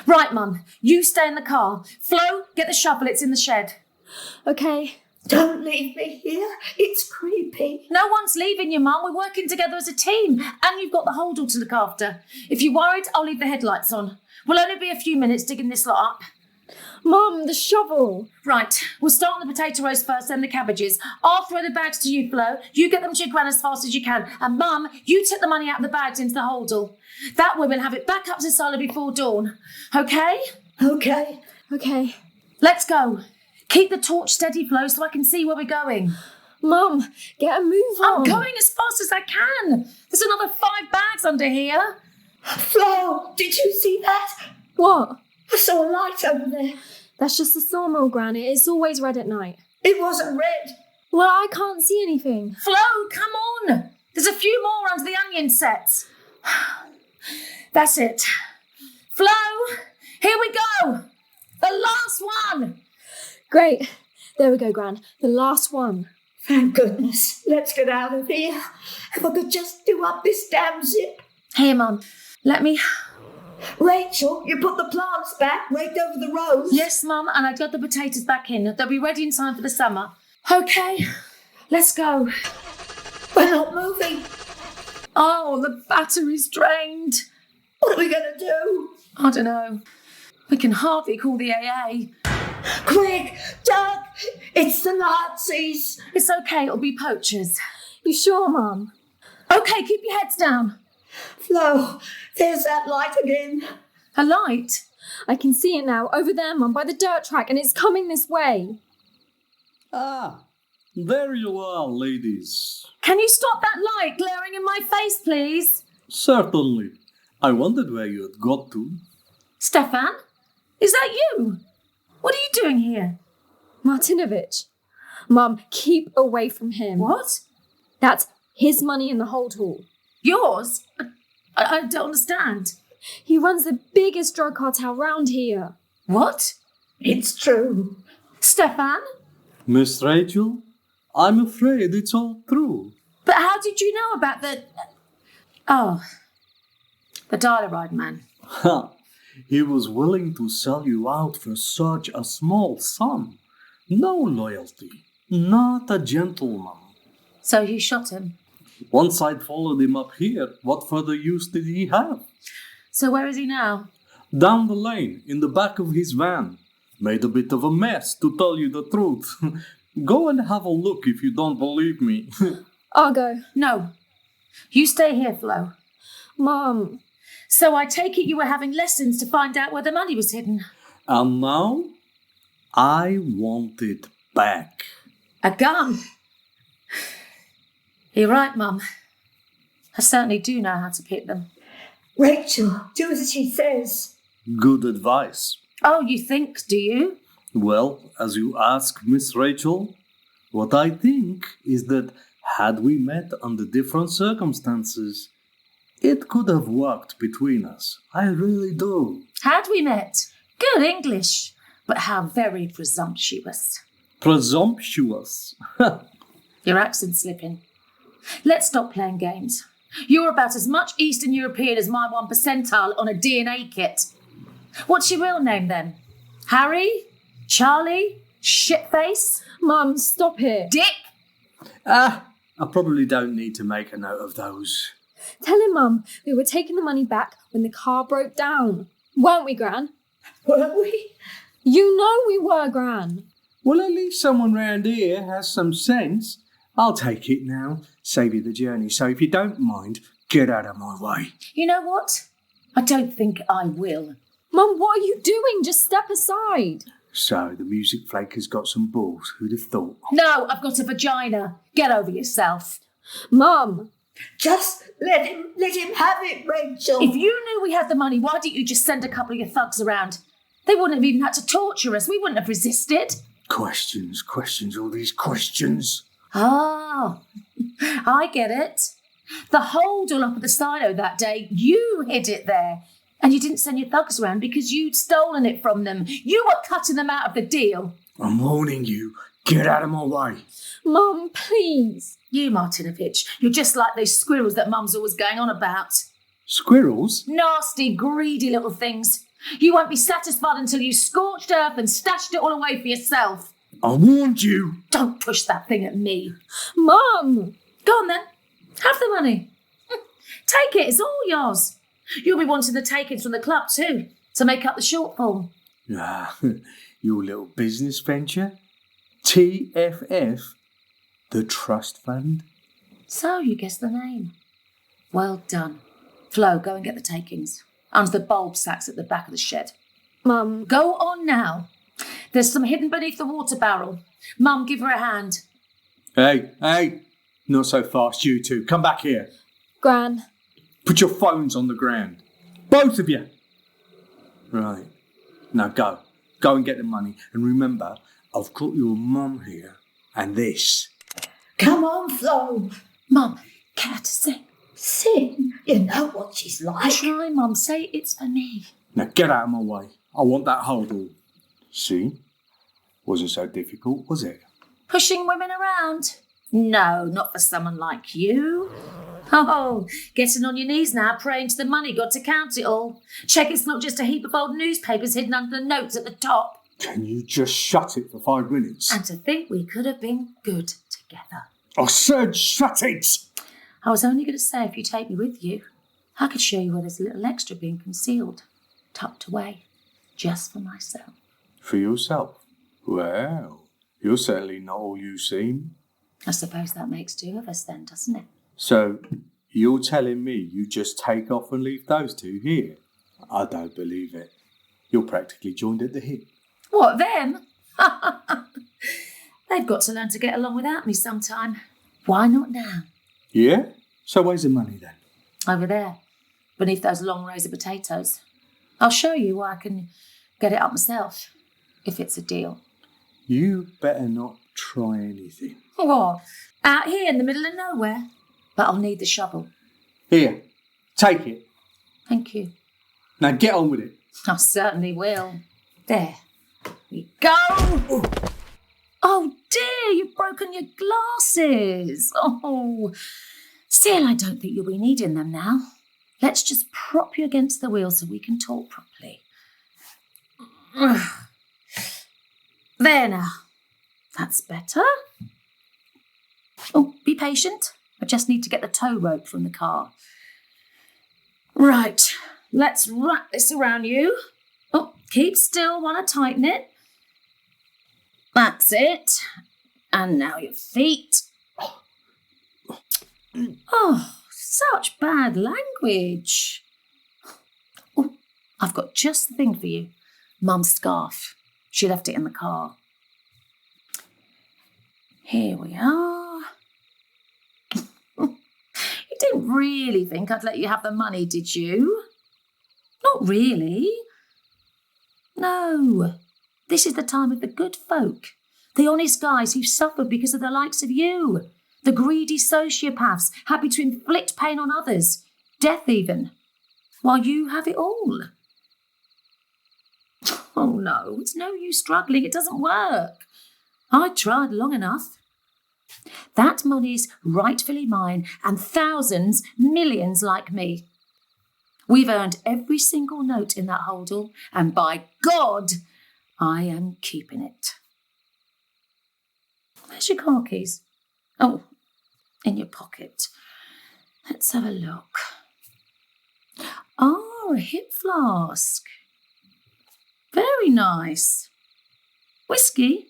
Right, Mum. You stay in the car. Flo, get the shovel. It's in the shed. Okay. Don't leave me here. It's creepy. No one's leaving you, Mum. We're working together as a team. And you've got the holdall to look after. If you're worried, I'll leave the headlights on. We'll only be a few minutes digging this lot up. Mum, the shovel. Right, we'll start on the potato roast first, then the cabbages. I'll throw the bags to you, Flo. You get them to your gran as fast as you can. And Mum, you take the money out of the bags into the holdall. That way we'll have it back up to Sala before dawn. Okay? Okay. Okay. Let's go. Keep the torch steady, Flo, so I can see where we're going. Mum, get a move on. I'm going as fast as I can. There's another 5 bags under here. Flo, did you see that? What? I saw a light over there. That's just the sawmill, Gran. It's always red at night. It wasn't red. Well, I can't see anything. Flo, come on. There's a few more under the onion sets. That's it. Flo, here we go. The last one. Great. There we go, Gran. The last one. Thank goodness. Let's get out of here. If I could just do up this damn zip. Here, Mum. Let me... Rachel, you put the plants back, raked over the rows? Yes, Mum, and I got the potatoes back in. They'll be ready in time for the summer. Okay, let's go. We're not moving. Oh, the battery's drained. What are we going to do? I don't know. We can hardly call the AA. Quick, duck! It's the Nazis. It's okay, it'll be poachers. You sure, Mum? Okay, keep your heads down. Flo, there's that light again. A light? I can see it now, over there, Mum, by the dirt track, and it's coming this way. Ah, there you are, ladies. Can you stop that light glaring in my face, please? Certainly. I wondered where you had got to. Stefan? Is that you? What are you doing here? Martinovich. Mum, keep away from him. What? That's his money in the holdall. Yours? I don't understand. He runs the biggest drug cartel round here. What? It's true. Stefan? Miss Rachel, I'm afraid it's all true. But how did you know about the... Oh, the dial-a-ride man. Ha! He was willing to sell you out for such a small sum. No loyalty. Not a gentleman. So you shot him? Once I'd followed him up here, what further use did he have? So where is he now? Down the lane, in the back of his van. Made a bit of a mess, to tell you the truth. Go and have a look if you don't believe me. I'll go. No. You stay here, Flo. Mum. So I take it you were having lessons to find out where the money was hidden. And now, I want it back. A gun? You're right, Mum. I certainly do know how to pick them. Rachel, do as she says. Good advice. Oh, you think, do you? Well, as you ask, Miss Rachel, what I think is that had we met under different circumstances, it could have worked between us. I really do. Had we met? Good English, but how very presumptuous. Presumptuous. Your accent's slipping. Let's stop playing games. You're about as much Eastern European as my 1 percentile on a DNA kit. What's your real name then? Harry? Charlie? Shitface? Mum, stop it. Dick? I probably don't need to make a note of those. Tell him, Mum, we were taking the money back when the car broke down. Weren't we, Gran? Were we? You know we were, Gran. Well, at least someone round here has some sense. I'll take it now. Save you the journey, so if you don't mind, get out of my way. You know what? I don't think I will. Mum, what are you doing? Just step aside. So, the music flaker's got some balls. Who'd have thought? No, I've got a vagina. Get over yourself. Mum. Just let him have it, Rachel. If you knew we had the money, why didn't you just send a couple of your thugs around? They wouldn't have even had to torture us. We wouldn't have resisted. Questions, all these questions. Ah, I get it. The holdall up at the silo that day, you hid it there. And you didn't send your thugs around because you'd stolen it from them. You were cutting them out of the deal. I'm warning you, get out of my way. Mum, please. You, Martinovich, you're just like those squirrels that Mum's always going on about. Squirrels? Nasty, greedy little things. You won't be satisfied until you scorched earth and stashed it all away for yourself. I warned you. Don't push that thing at me. Mum. Go on then. Have the money. Take it. It's all yours. You'll be wanting the takings from the club too, to make up the shortfall. Ah, your little business venture? TFF? The Trust Fund? So you guessed the name. Well done. Flo, go and get the takings. Under the bulb sacks at the back of the shed. Mum. Go on now. There's some hidden beneath the water barrel. Mum, give her a hand. Hey. Not so fast, you two. Come back here. Gran. Put your phones on the ground. Both of you. Right. Now go. Go and get the money. And remember, I've got your mum here. And this. Come on, Flo. Mum, get her to sing. Sing? You know what she's like. Try, Mum. Say it's for me. Now get out of my way. I want that holdall. See? Wasn't so difficult, was it? Pushing women around? No, not for someone like you. Oh, getting on your knees now, praying to the money god to count it all. Check it's not just a heap of old newspapers hidden under the notes at the top. Can you just shut it for 5 minutes? And to think we could have been good together. I said shut it! I was only going to say if you take me with you, I could show you where there's a little extra being concealed, tucked away, just for myself. For yourself? Well, you're certainly not all you seem. I suppose that makes two of us then, doesn't it? So, you're telling me you just take off and leave those two here? I don't believe it. You're practically joined at the hip. What, them? They've got to learn to get along without me sometime. Why not now? Yeah? So where's the money then? Over there, beneath those long rows of potatoes. I'll show you where I can get it up myself, if it's a deal. You better not try anything. What? Out here in the middle of nowhere? But I'll need the shovel. Here, take it. Thank you. Now get on with it. I certainly will. There we go. Oh dear, you've broken your glasses. Oh, still, I don't think you'll be needing them now. Let's just prop you against the wheel so we can talk properly. There now. That's better. Oh, be patient. I just need to get the tow rope from the car. Right, let's wrap this around you. Oh, keep still while I tighten it. That's it. And now your feet. Oh, such bad language. Oh, I've got just the thing for you. Mum's scarf. She left it in the car. Here we are. You didn't really think I'd let you have the money, did you? Not really. No. This is the time of the good folk. The honest guys who suffered because of the likes of you. The greedy sociopaths, happy to inflict pain on others. Death even. While you have it all. Oh no, it's no use struggling. It doesn't work. I tried long enough. That money's rightfully mine, and thousands, millions like me. We've earned every single note in that holdall, and by God, I am keeping it. Where's your car keys? Oh, in your pocket. Let's have a look. Oh, a hip flask. Very nice. Whiskey?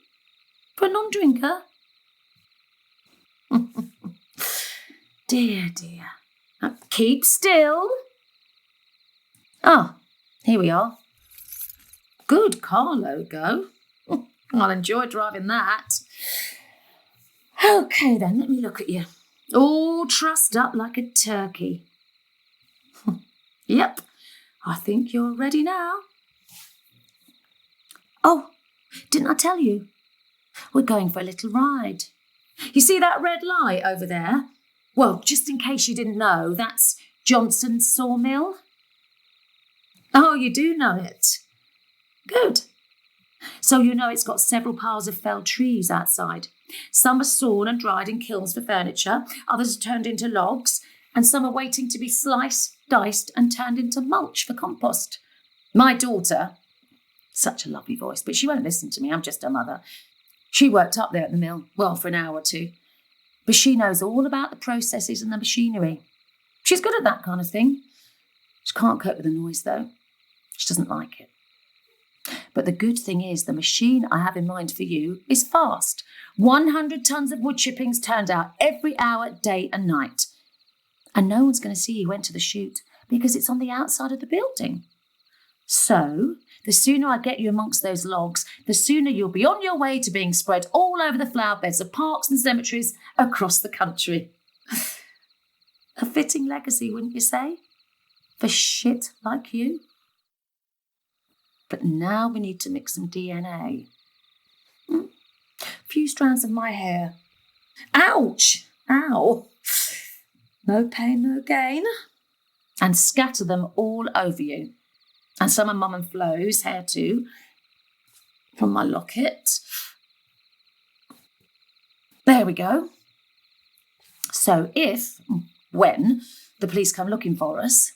For a non-drinker? Dear, dear. Keep still. Ah, here we are. Good car logo. I'll enjoy driving that. Okay then, let me look at you. All trussed up like a turkey. Yep, I think you're ready now. Oh, didn't I tell you? We're going for a little ride. You see that red light over there? Well, just in case you didn't know, that's Johnson's sawmill. Oh, you do know it. Good. So you know it's got several piles of felled trees outside. Some are sawn and dried in kilns for furniture, others are turned into logs, and some are waiting to be sliced, diced, and turned into mulch for compost. My daughter, such a lovely voice, but she won't listen to me, I'm just her mother. She worked up there at the mill, well, for an hour or two. But she knows all about the processes and the machinery. She's good at that kind of thing. She can't cope with the noise, though. She doesn't like it. But the good thing is the machine I have in mind for you is fast. 100 tons of wood chippings turned out every hour, day and night. And no one's going to see you went to the chute because it's on the outside of the building. So, the sooner I get you amongst those logs, the sooner you'll be on your way to being spread all over the flower beds of parks and cemeteries across the country. A fitting legacy, wouldn't you say? For shit like you. But now we need to mix some DNA. A few strands of my hair. Ouch! Ow! No pain, no gain. And scatter them all over you. And some of Mum and Flo's hair too. From my locket. There we go. So when the police come looking for us,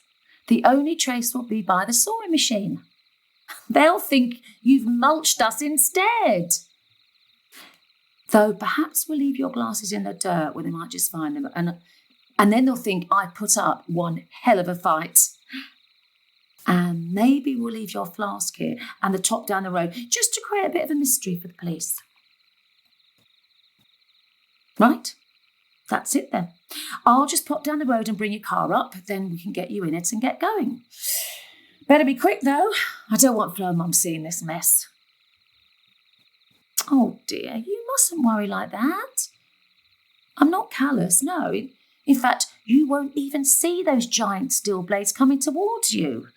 the only trace will be by the sawing machine. They'll think you've mulched us instead. Though perhaps we'll leave your glasses in the dirt where they might just find them. And then they'll think I put up one hell of a fight. And maybe we'll leave your flask here and the top down the road just to create a bit of a mystery for the police. Right? That's it then. I'll just pop down the road and bring your car up, then we can get you in it and get going. Better be quick though. I don't want Flo and Mum seeing this mess. Oh dear, you mustn't worry like that. I'm not callous, no. In fact, you won't even see those giant steel blades coming towards you.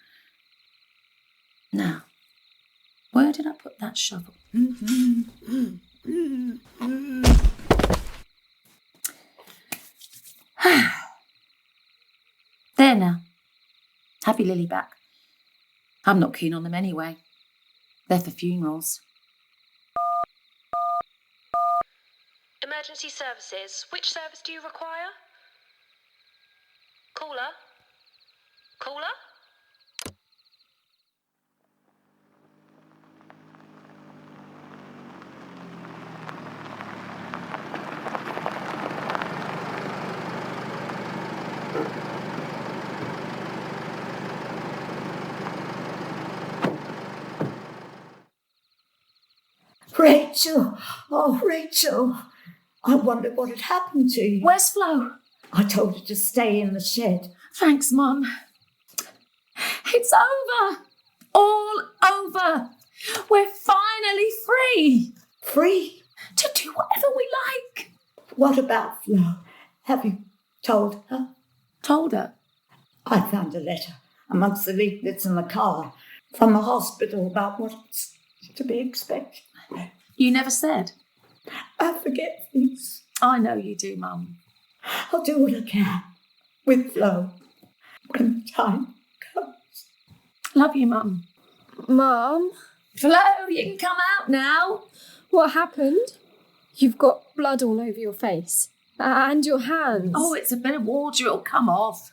Now, where did I put that shovel? There now. Have your lily back. I'm not keen on them anyway. They're for funerals. Emergency services. Which service do you require? Caller? Caller? Rachel! Oh, Rachel! I wondered what had happened to you. Where's Flo? I told her to stay in the shed. Thanks, Mum. It's over. All over. We're finally free. Free? To do whatever we like. What about Flo? Have you told her? Told her? I found a letter amongst the leaflets in the car from the hospital about what's to be expected. You never said? I forget things. I know you do, Mum. I'll do what I can with Flo when the time comes. Love you, Mum. Mum? Flo, you can come out now. What happened? You've got blood all over your face. And your hands. Oh, it's a bit of water. It'll come off.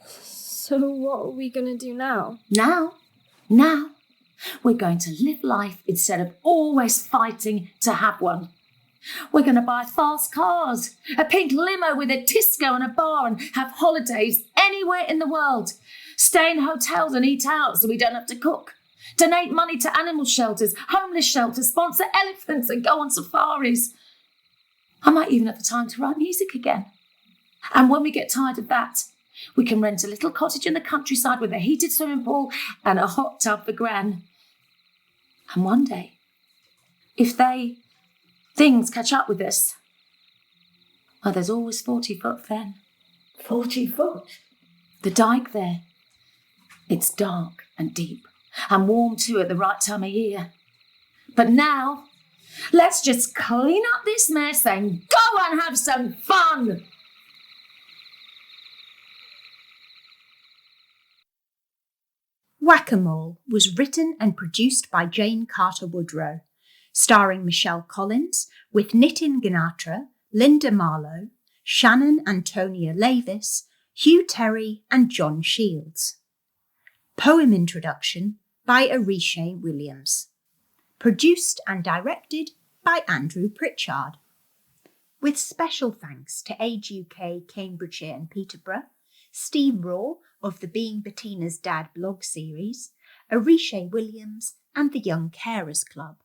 So what are we going to do now? Now, we're going to live life instead of always fighting to have one. We're going to buy fast cars, a pink limo with a disco and a bar, and have holidays anywhere in the world. Stay in hotels and eat out so we don't have to cook. Donate money to animal shelters, homeless shelters, sponsor elephants and go on safaris. I might even have the time to write music again. And when we get tired of that, We can rent a little cottage in the countryside with a heated swimming pool and a hot tub for Gran. And one day, if things catch up with us, well, there's always 40 foot then. 40 foot? The dike there, it's dark and deep and warm too at the right time of year. But now, let's just clean up this mess and go and have some fun. Whack-A-Mole was written and produced by Jane Carter Woodrow, starring Michelle Collins, with Nitin Ganatra, Linda Marlowe, Shannon Antonia Lavis, Hugh Terry and John Shields. Poem introduction by Oritsé Williams. Produced and directed by Andrew Pritchard. With special thanks to Age UK, Cambridgeshire and Peterborough, Steve Raw of the Being Bettina's Dad blog series, Oritsé Williams and the Young Carers Club.